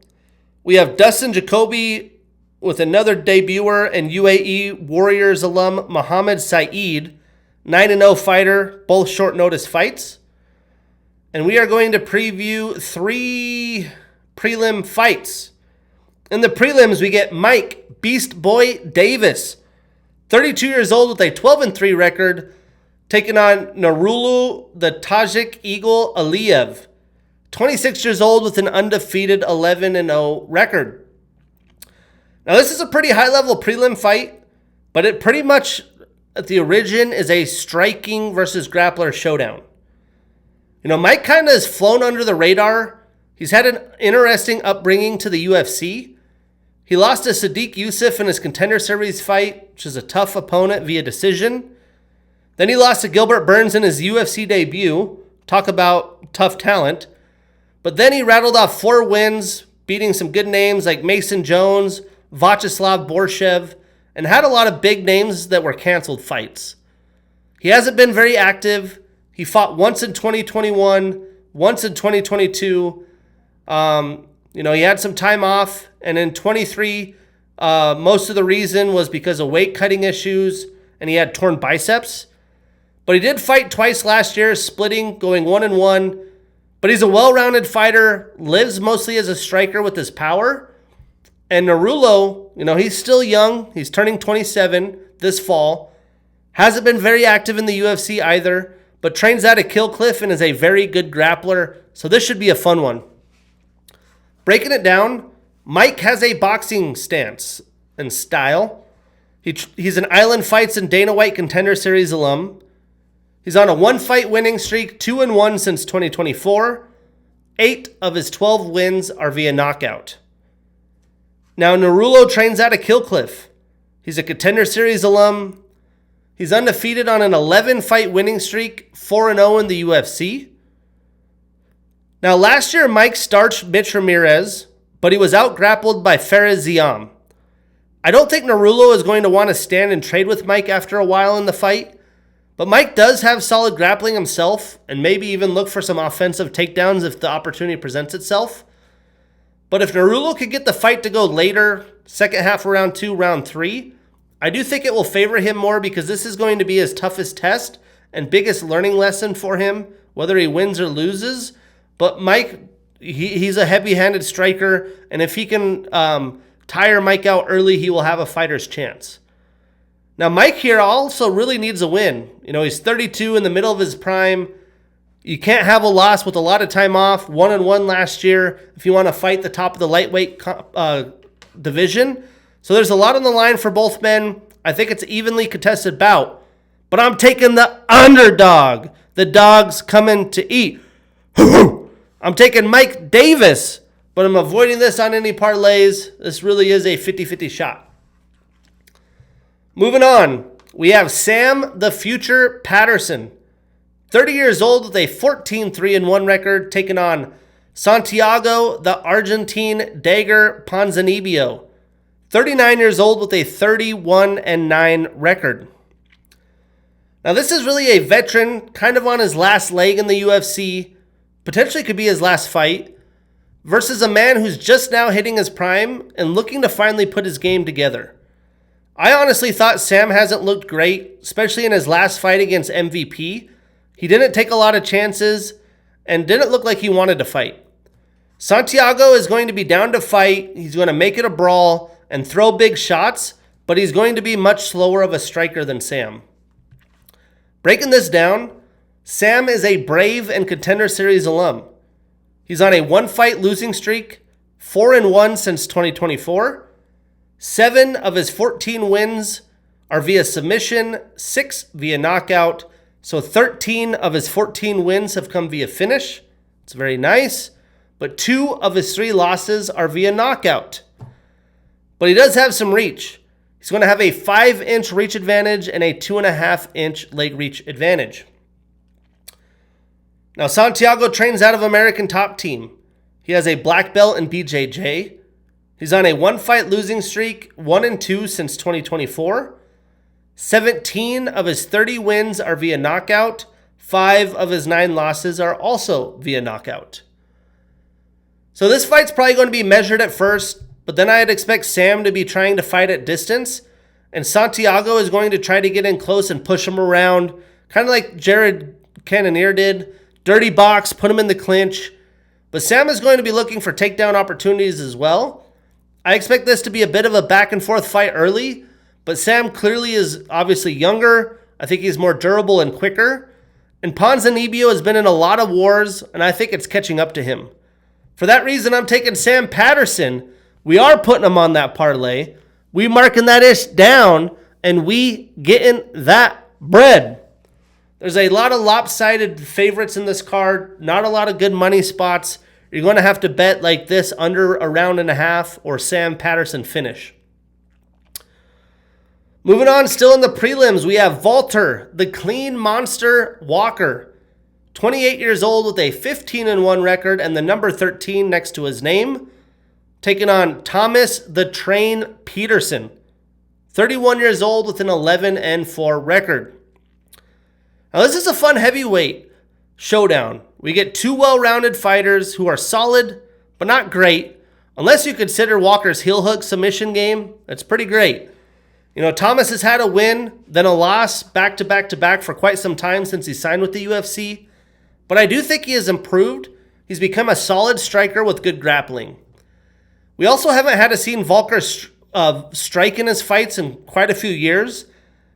We have Dustin Jacoby with another debuter and UAE Warriors alum, Muhammad Saeed, 9-0 fighter, both short notice fights. And we are going to preview 3 prelim fights. In the prelims, we get Mike Beast Boy Davis, 32 years old with a 12-3 record, taking on Nurulu the Tajik Eagle Aliyev, 26 years old with an undefeated 11-0 record. Now, this is a pretty high-level prelim fight, but it pretty much, at the origin, is a striking versus grappler showdown. You know, Mike kind of has flown under the radar. He's had an interesting upbringing to the UFC. He lost to Sadiq Youssef in his Contender Series fight, which is a tough opponent via decision. Then he lost to Gilbert Burns in his UFC debut. Talk about tough talent. But then he rattled off 4 wins, beating some good names like Mason Jones, Vyacheslav Borshev, and had a lot of big names that were canceled fights. He hasn't been very active. He fought once in 2021, once in 2022. He had some time off, and in 23, most of the reason was because of weight cutting issues, and he had torn biceps. But he did fight twice last year, splitting, going 1-1. But he's a well-rounded fighter, lives mostly as a striker with his power. And Narulo, he's still young. He's turning 27 this fall. Hasn't been very active in the UFC either, but trains out of Kill Cliff and is a very good grappler. So this should be a fun one. Breaking it down, Mike has a boxing stance and style. He's an Island Fights and Dana White Contender Series alum. He's on a 1-fight winning streak, 2-1 since 2024. 8 of his 12 wins are via knockout. Now, Narulo trains out of Kill Cliff. He's a Contender Series alum. He's undefeated on an 11-fight winning streak, 4-0 in the UFC. Now, last year, Mike starched Mitch Ramirez, but he was out-grappled by Fares Ziam. I don't think Narulo is going to want to stand and trade with Mike after a while in the fight, but Mike does have solid grappling himself, and maybe even look for some offensive takedowns if the opportunity presents itself. But if Narulo could get the fight to go later, second half of round 2, round 3, I do think it will favor him more because this is going to be his toughest test and biggest learning lesson for him, whether he wins or loses. But Mike, he's a heavy-handed striker, and if he can tire Mike out early, he will have a fighter's chance. Now, Mike here also really needs a win. He's 32 in the middle of his prime. You can't have a loss with a lot of time off. 1-1 last year if you want to fight the top of the lightweight division. So there's a lot on the line for both men. I think it's an evenly contested bout. But I'm taking the underdog. The dog's coming to eat. I'm taking Mike Davis, but I'm avoiding this on any parlays. This really is a 50-50 shot. Moving on, we have Sam the Future Patterson. 30 years old with a 14-3-1 record, taking on Santiago the Argentine Dagger Ponzinibbio. 39 years old with a 31-9 record. Now this is really a veteran, kind of on his last leg in the UFC, potentially could be his last fight, versus a man who's just now hitting his prime and looking to finally put his game together. I honestly thought Sam hasn't looked great, especially in his last fight against MVP. He didn't take a lot of chances and didn't look like he wanted to fight. Santiago is going to be down to fight. He's going to make it a brawl and throw big shots, but he's going to be much slower of a striker than Sam. Breaking this down, Sam is a Brave and Contender Series alum. He's on a 1-fight losing streak, 4-1 since 2024. 7 of his 14 wins are via submission, 6 via knockout. So 13 of his 14 wins have come via finish. It's very nice. But 2 of his 3 losses are via knockout. But he does have some reach. He's going to have a 5-inch reach advantage and a 2.5-inch leg reach advantage. Now, Santiago trains out of American Top Team. He has a black belt in BJJ. He's on a 1-fight losing streak, 1-2 since 2024. 17 of his 30 wins are via knockout. 5 of his 9 losses are also via knockout. So this fight's probably going to be measured at first, but then I'd expect Sam to be trying to fight at distance, and Santiago is going to try to get in close and push him around, kind of like Jared Cannonier did. Dirty box, put him in the clinch. But Sam is going to be looking for takedown opportunities as well. I expect this to be a bit of a back and forth fight early, but Sam clearly is obviously younger. I think he's more durable and quicker. And Ponzinibbio has been in a lot of wars, and I think it's catching up to him. For that reason, I'm taking Sam Patterson. We are putting him on that parlay. We marking that ish down, and we getting that bread. There's a lot of lopsided favorites in this card, not a lot of good money spots. You're going to have to bet like this under a round and a half or Sam Patterson finish. Moving on, still in the prelims, we have Walter, the Clean Monster Walker. 28 years old with a 15-1 record and the number 13 next to his name. Taking on Thomas the Train Peterson, 31 years old with an 11-4 record. Now this is a fun heavyweight showdown. We get two well-rounded fighters who are solid, but not great. Unless you consider Walker's heel hook submission game, it's pretty great. You know, Thomas has had a win, then a loss, back to back for quite some time since he signed with the UFC. But I do think he has improved. He's become a solid striker with good grappling. We also haven't had a seen Volker strike in his fights in quite a few years.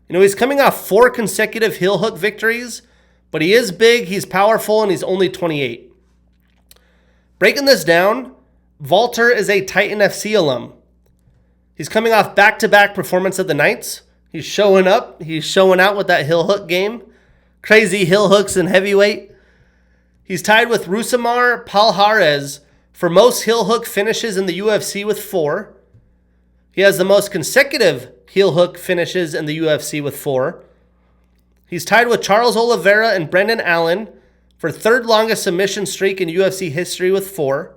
You know, he's coming off 4 consecutive heel hook victories, but he is big, he's powerful, and he's only 28. Breaking this down, Walter is a Titan FC alum. He's coming off back-to-back performance of the Knights. He's showing up. He's showing out with that heel hook game. Crazy heel hooks in heavyweight. He's tied with Rousimar Palhares for most heel hook finishes in the UFC with 4. He has the most consecutive heel hook finishes in the UFC with 4. He's tied with Charles Oliveira and Brendan Allen for third longest submission streak in UFC history with 4.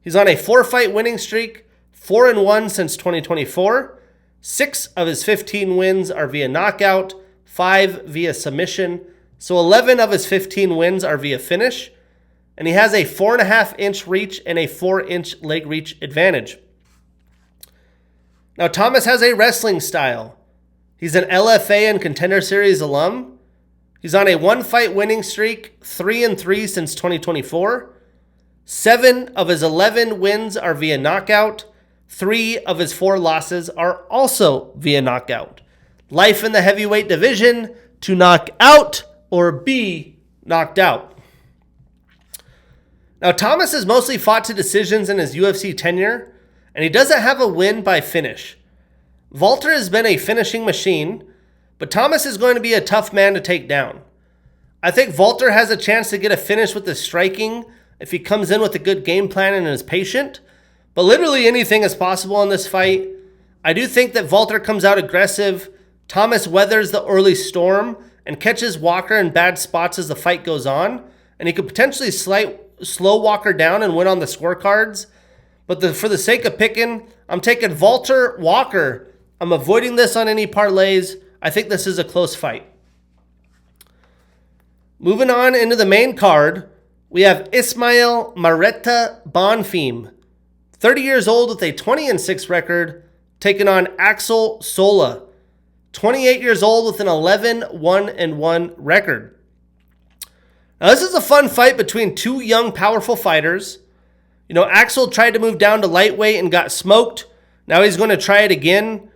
He's on a 4-fight winning streak, 4-1 since 2024. 6 of his 15 wins are via knockout, 5 via submission. So 11 of his 15 wins are via finish. And he has a 4.5-inch reach and a 4-inch leg reach advantage. Now, Thomas has a wrestling style. He's an LFA and Contender Series alum. He's on a 1-fight winning streak, 3-3 since 2024. 7 of his 11 wins are via knockout. 3 of his 4 losses are also via knockout. Life in the heavyweight division: to knock out or be knocked out. Now, Thomas has mostly fought to decisions in his UFC tenure, and he doesn't have a win by finish. Walter has been a finishing machine, but Thomas is going to be a tough man to take down. I think Walter has a chance to get a finish with his striking if he comes in with a good game plan and is patient, but literally anything is possible in this fight. I do think that Walter comes out aggressive. Thomas weathers the early storm and catches Walker in bad spots as the fight goes on, and he could potentially slow Walker down and win on the scorecards. But for the sake of picking, I'm taking Walter Walker. I'm avoiding this on any parlays. I think this is a close fight. Moving on into the main card, we have Ismail Marreta Bonfim, 30 years old with a 20-6 record, taking on Axel Sola, 28 years old with an 11-1 record. Now, this is a fun fight between two young, powerful fighters. You know, Axel tried to move down to lightweight and got smoked. Now he's going to try it again,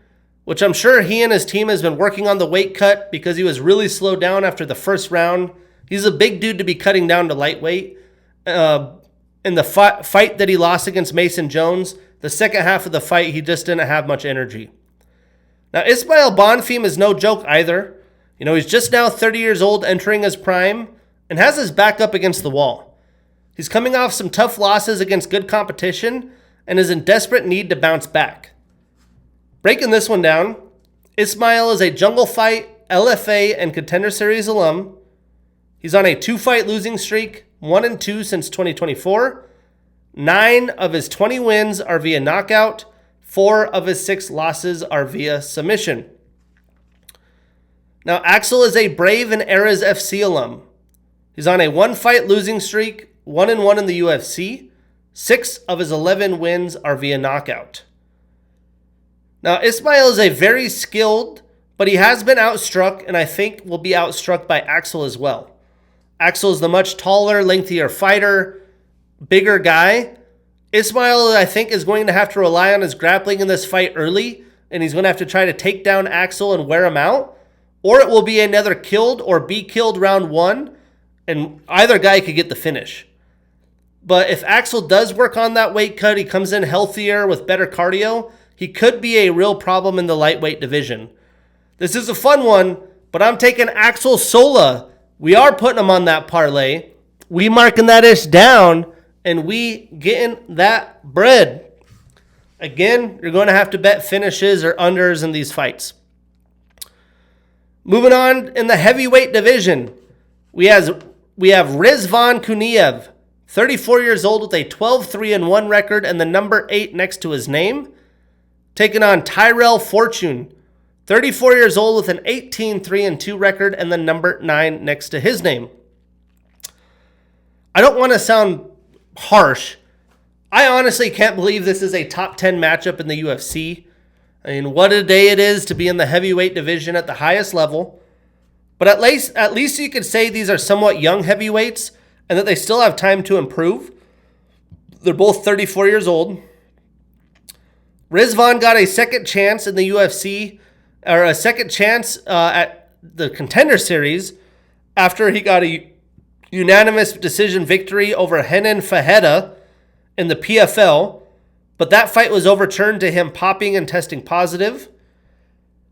which I'm sure he and his team has been working on the weight cut because he was really slowed down after the first round. He's a big dude to be cutting down to lightweight. In the fight that he lost against Mason Jones, the second half of the fight, he just didn't have much energy. Now, Ismail Bonfim is no joke either. You know, he's just now 30 years old, entering his prime, and has his back up against the wall. He's coming off some tough losses against good competition and is in desperate need to bounce back. Breaking this one down, Ismail is a Jungle Fight, LFA, and Contender Series alum. He's on a 2-fight losing streak, 1-2 since 2024. 9 of his 20 wins are via knockout. 4 of his 6 losses are via submission. Now, Axel is a Brave and Eras FC alum. He's on a 1-fight losing streak, 1-1 in the UFC. 6 of his 11 wins are via knockout. Now, Ismail is a very skilled, but he has been outstruck, and I think will be outstruck by Axel as well. Axel is the much taller, lengthier fighter, bigger guy. Ismail, I think, is going to have to rely on his grappling in this fight early, and he's going to have to try to take down Axel and wear him out, or it will be another killed or be killed round 1, and either guy could get the finish. But if Axel does work on that weight cut, he comes in healthier with better cardio, he could be a real problem in the lightweight division. This is a fun one, but I'm taking Axel Sola. We are putting him on that parlay. We marking that ish down, and we getting that bread. Again, you're going to have to bet finishes or unders in these fights. Moving on in the heavyweight division, we have Rizvan Kuniev, 34 years old with a 12-3-1 record and the number 8 next to his name. taking on Tyrell Fortune, 34 years old with an 18-3-2 record and the number 9 next to his name. I don't want to sound harsh. I honestly can't believe this is a top 10 matchup in the UFC. I mean, what a day it is to be in the heavyweight division at the highest level. But at least you could say these are somewhat young heavyweights and that they still have time to improve. They're both 34 years old. Rizvan got a second chance in the UFC, or a second chance at the Contender Series after he got a unanimous decision victory over Renan Fajeda in the PFL, but that fight was overturned to him popping and testing positive.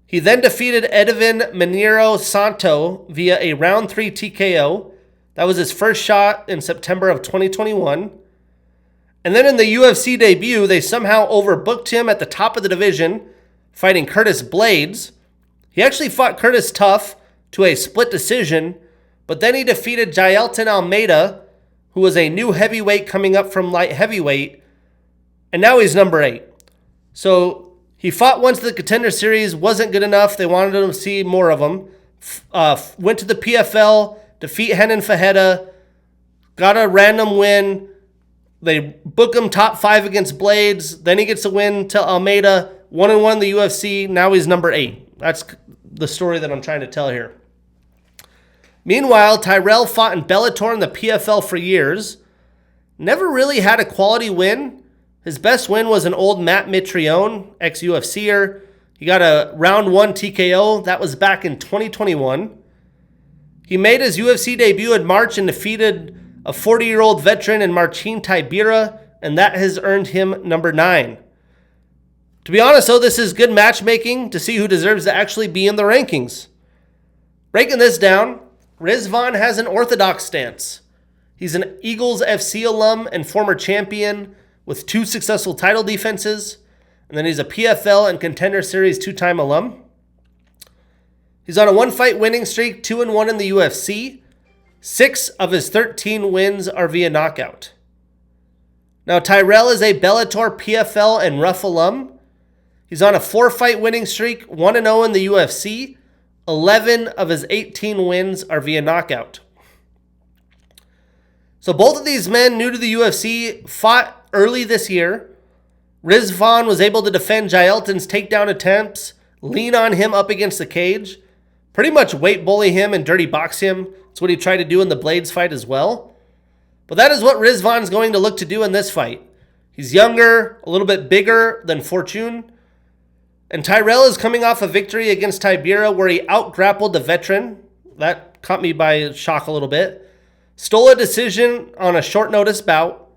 He then defeated Edwin Mineiro Santo via a round 3 TKO. That was his first shot in September of 2021. And then in the UFC debut, they somehow overbooked him at the top of the division, fighting Curtis Blades. He actually fought Curtis tough to a split decision, but then he defeated Jailton Almeida, who was a new heavyweight coming up from light heavyweight, and now he's number 8. So he fought once the Contender Series, wasn't good enough. They wanted to see more of him. Went to the PFL, defeat Renan Fajeda, got a random win. They book him top 5 against Blades. Then he gets a win to Almeida, 1-1 in the UFC. Now he's number 8. That's the story that I'm trying to tell here. Meanwhile, Tyrell fought in Bellator and the PFL for years. Never really had a quality win. His best win was an old Matt Mitrione, ex-UFCer. He got a round 1 TKO. That was back in 2021. He made his UFC debut in March and defeated a 40-year-old veteran in Marcin Tybura, and that has earned him number 9. To be honest, though, this is good matchmaking to see who deserves to actually be in the rankings. Breaking this down, Rizvan has an orthodox stance. He's an Eagles FC alum and former champion with 2 successful title defenses, and then he's a PFL and Contender Series 2-time alum. He's on a 1-fight winning streak, 2-1 in the UFC. 6 of his 13 wins are via knockout. Now, Tyrell is a Bellator, PFL, and RUF alum. He's on a 4-fight winning streak, 1-0 in the UFC. 11 of his 18 wins are via knockout. So both of these men, new to the UFC, fought early this year. Rizvan was able to defend Jailton's takedown attempts, lean on him up against the cage, pretty much weight bully him and dirty box him. That's what he tried to do in the Blades fight as well. But that is what Rizvan's going to look to do in this fight. He's younger, a little bit bigger than Fortune. And Tyrell is coming off a victory against Tybura where he out-grappled the veteran. That caught me by shock a little bit. Stole a decision on a short notice bout.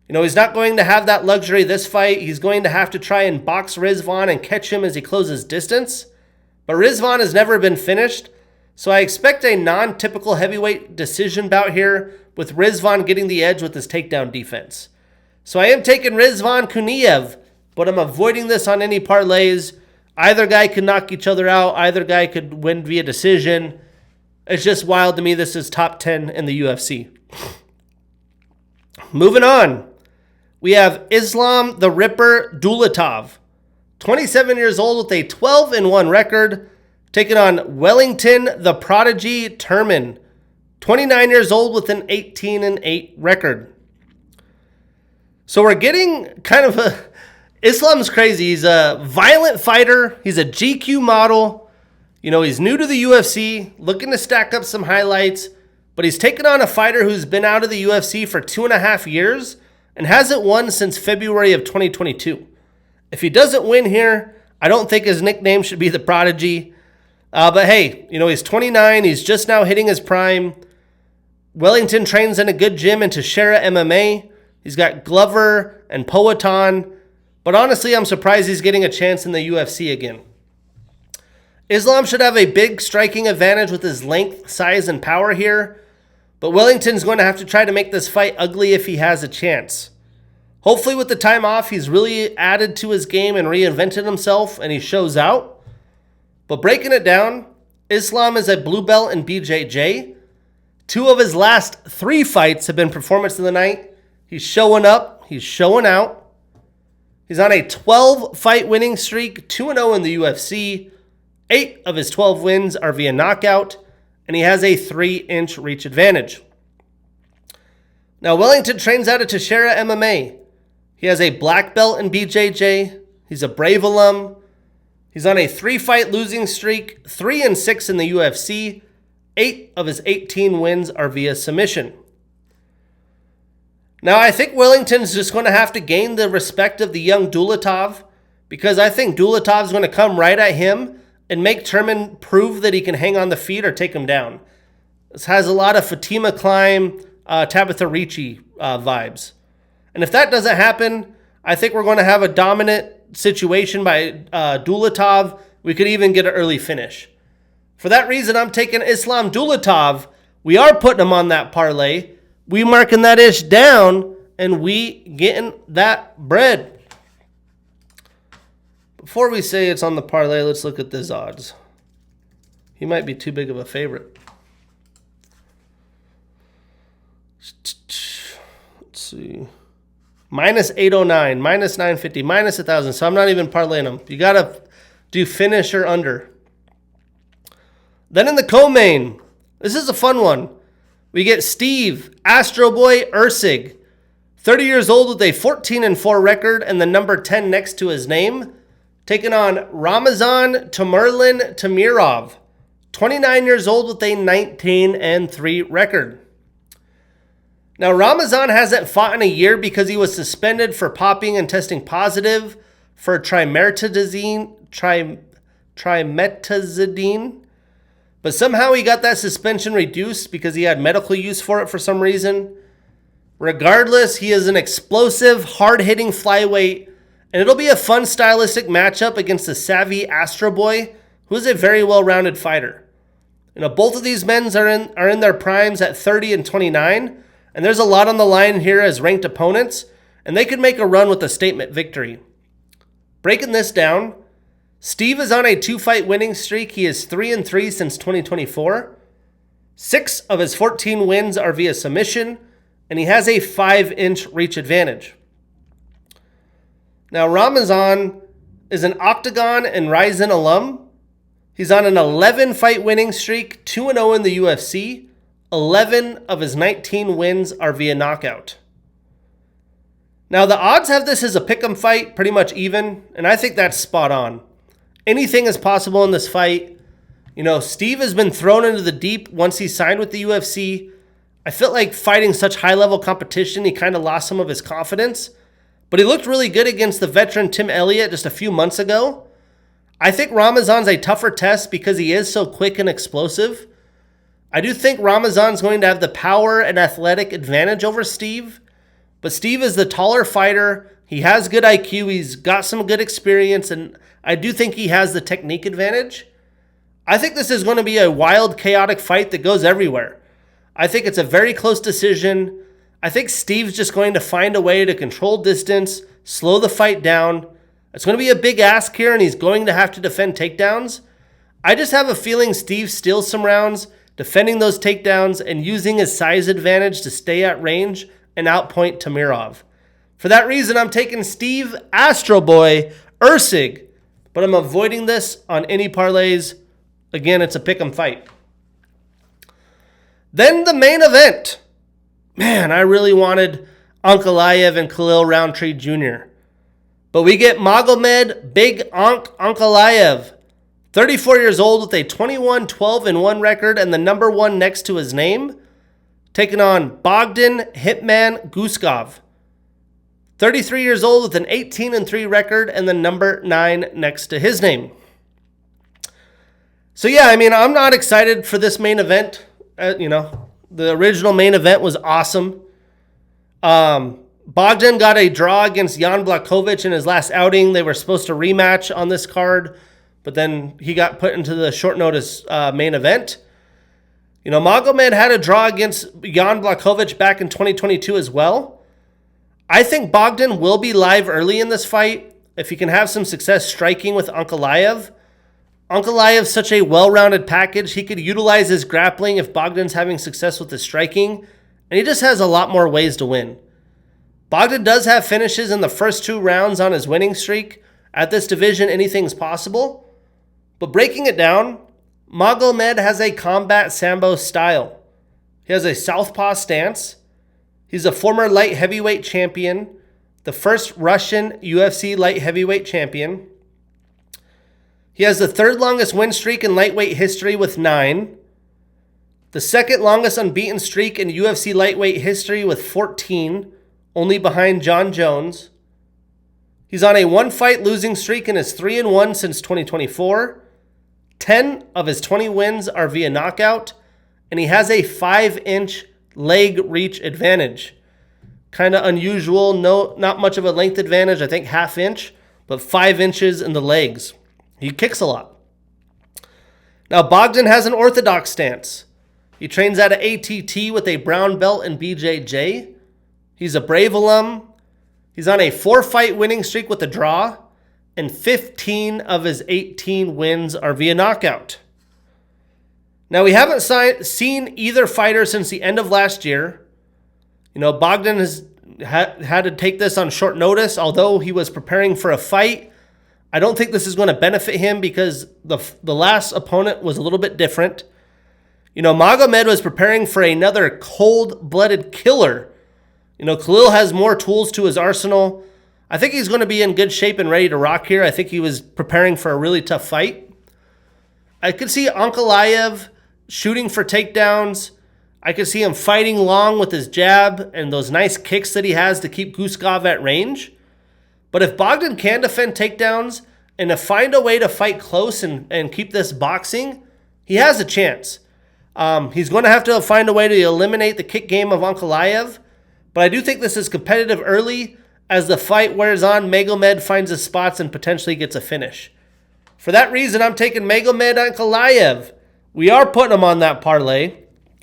You know, he's not going to have that luxury this fight. He's going to have to try and box Rizvan and catch him as he closes distance. But Rizvan has never been finished. So I expect a non-typical heavyweight decision bout here with Rizvan getting the edge with his takedown defense. So I am taking Rizvan Kuniev, but I'm avoiding this on any parlays. Either guy could knock each other out. Either guy could win via decision. It's just wild to me this is top 10 in the UFC. Moving on. We have Islam the Ripper Dulatov, 27 years old with a 12-1 record, taking on Wellington the Prodigy Turman, 29 years old with an 18-8 record. So we're getting kind of a... Islam's crazy. He's a violent fighter. He's a GQ model. You know, he's new to the UFC, looking to stack up some highlights, but he's taken on a fighter who's been out of the UFC for 2.5 years and hasn't won since February of 2022. If he doesn't win here, I don't think his nickname should be the Prodigy. But hey, you know, he's 29. He's just now hitting his prime. Wellington trains in a good gym in Teixeira MMA. He's got Glover and Powhatan. But honestly, I'm surprised he's getting a chance in the UFC again. Islam should have a big striking advantage with his length, size, and power here. But Wellington's going to have to try to make this fight ugly if he has a chance. Hopefully with the time off, he's really added to his game and reinvented himself, and he shows out. But breaking it down, Islam is a blue belt in BJJ. 2 of his last 3 fights have been performance of the night. He's showing up. He's showing out. He's on a 12-fight winning streak, 2-0 in the UFC. 8 of his 12 wins are via knockout, and he has a 3-inch reach advantage. Now, Wellington trains out of Teixeira MMA. He has a black belt in BJJ. He's a Brave alum. He's on a 3-fight losing streak, 3-6 in the UFC. 8 of his 18 wins are via submission. Now, I think Wellington's just going to have to gain the respect of the young Dulatov, because I think Dulatov's going to come right at him and make Turman prove that he can hang on the feet or take him down. This has a lot of Fatima Climb, Tabitha Ricci vibes. And if that doesn't happen, I think we're going to have a dominant situation by Dulatov. We could even get an early finish. For that reason, I'm taking Islam Dulatov. We are putting him on that parlay. We marking that ish down, and we getting that bread. Before we say it's on the parlay, let's look at his odds. He might be too big of a favorite. Let's see. Minus 809, minus 950, minus 1,000. So I'm not even parlaying them. You got to do finish or under. Then in the co-main, this is a fun one. We get Steve Astro Boy Ursig, 30 years old with a 14-4 record and the number 10 next to his name, taking on Ramazan Tamerlan Tamirov, 29 years old with a 19-3 record. Now, Ramazan hasn't fought in a year because he was suspended for popping and testing positive for trimetazidine. But somehow he got that suspension reduced because he had medical use for it for some reason. Regardless, he is an explosive, hard-hitting flyweight, and it'll be a fun stylistic matchup against the savvy Astro Boy, who is a very well-rounded fighter. Both of these men are in their primes at 30 and 29, and there's a lot on the line here as ranked opponents, and they could make a run with a statement victory. Breaking this down, Steve is on a 2-fight winning streak. He is 3-3 since 2024. 6 of his 14 wins are via submission, and he has a 5-inch reach advantage. Now, Ramazan is an Octagon and Ryzen alum. He's on an 11-fight winning streak, 2-0 in the UFC. 11 of his 19 wins are via knockout. Now, the odds have this as a pick'em fight, pretty much even, and I think that's spot on. Anything is possible in this fight. Steve has been thrown into the deep once he signed with the UFC. I felt like fighting such high-level competition, he kind of lost some of his confidence. But he looked really good against the veteran Tim Elliott just a few months ago. I think Ramazan's a tougher test because he is so quick and explosive. I do think Ramazan's going to have the power and athletic advantage over Steve. But Steve is the taller fighter. He has good IQ. He's got some good experience, and I do think he has the technique advantage. I think this is going to be a wild, chaotic fight that goes everywhere. I think it's a very close decision. I think Steve's just going to find a way to control distance, slow the fight down. It's going to be a big ask here, and he's going to have to defend takedowns. I just have a feeling Steve steals some rounds, defending those takedowns and using his size advantage to stay at range and outpoint Tamirov. For that reason, I'm taking Steve Astro Boy Ursig, but I'm avoiding this on any parlays. Again, it's a pick'em fight. Then the main event. Man, I really wanted Ankalaev and Khalil Roundtree Jr. But we get Magomed Big Ankalaev, 34 years old with a 21-12-1 record and the number 1 next to his name, taking on Bogdan Hitman Guskov, 33 years old with an 18-3 record and the number 9 next to his name. So yeah, I'm not excited for this main event. The original main event was awesome. Bogdan got a draw against Jan Blachowicz in his last outing. They were supposed to rematch on this card, but then he got put into the short notice main event. Magomed had a draw against Jan Blachowicz back in 2022 as well. I think Bogdan will be live early in this fight if he can have some success striking with Ankalaev. Ankalaev's such a well-rounded package. He could utilize his grappling if Bogdan's having success with his striking, and he just has a lot more ways to win. Bogdan does have finishes in the first 2 rounds on his winning streak. At this division, anything's possible. But breaking it down, Magomed has a combat sambo style. He has a southpaw stance. He's a former light heavyweight champion, the first Russian UFC light heavyweight champion. He has the 3rd longest win streak in lightweight history with 9. The 2nd longest unbeaten streak in UFC lightweight history with 14, only behind John Jones. He's on a 1-fight losing streak and is 3-1 since 2024. 10 of his 20 wins are via knockout, and he has a 5-inch leg reach advantage. Kind of unusual, not much of a length advantage, I think 1/2 inch, but 5 inches in the legs. He kicks a lot. Now, Bogdan has an orthodox stance. He trains at an ATT with a brown belt in BJJ. He's a Brave alum. He's on a 4-fight winning streak with a draw, and 15 of his 18 wins are via knockout. Now, we haven't seen either fighter since the end of last year. Bogdan has had to take this on short notice, although he was preparing for a fight. I don't think this is going to benefit him because the last opponent was a little bit different. Magomed was preparing for another cold-blooded killer. Khalil has more tools to his arsenal. I think he's going to be in good shape and ready to rock here. I think he was preparing for a really tough fight. I could see Ankalaev shooting for takedowns. I could see him fighting long with his jab and those nice kicks that he has to keep Guskov at range. But if Bogdan can defend takedowns and to find a way to fight close and keep this boxing, he has a chance. He's going to have to find a way to eliminate the kick game of Ankalaev. But I do think this is competitive early. As the fight wears on, Magomed finds his spots and potentially gets a finish. For that reason, I'm taking Magomed Ankalaev. We are putting him on that parlay.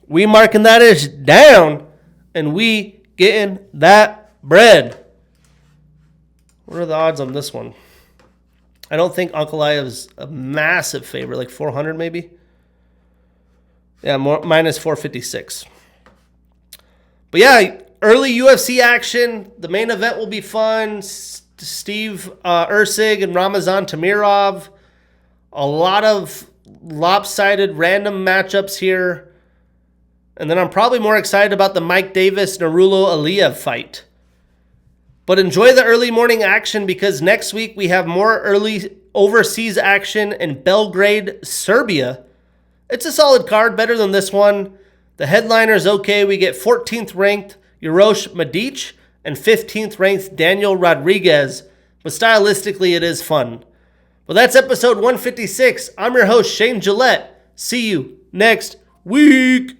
We marking that ish down, and we getting that bread. What are the odds on this one? I don't think Ankalaev's a massive favorite, like 400 maybe. Yeah, minus 456. But yeah, early UFC action. The main event will be fun. Steve Erceg and Ramazan Tamirov. A lot of lopsided random matchups here. And then I'm probably more excited about the Mike Davis-Narulo Aliyev fight. But enjoy the early morning action because next week we have more early overseas action in Belgrade, Serbia. It's a solid card, better than this one. The headliner's okay. We get 14th ranked Urosh Medic and 15th ranked Daniel Rodriguez. But stylistically, it is fun. Well, that's episode 156. I'm your host, Shane Gillette. See you next week.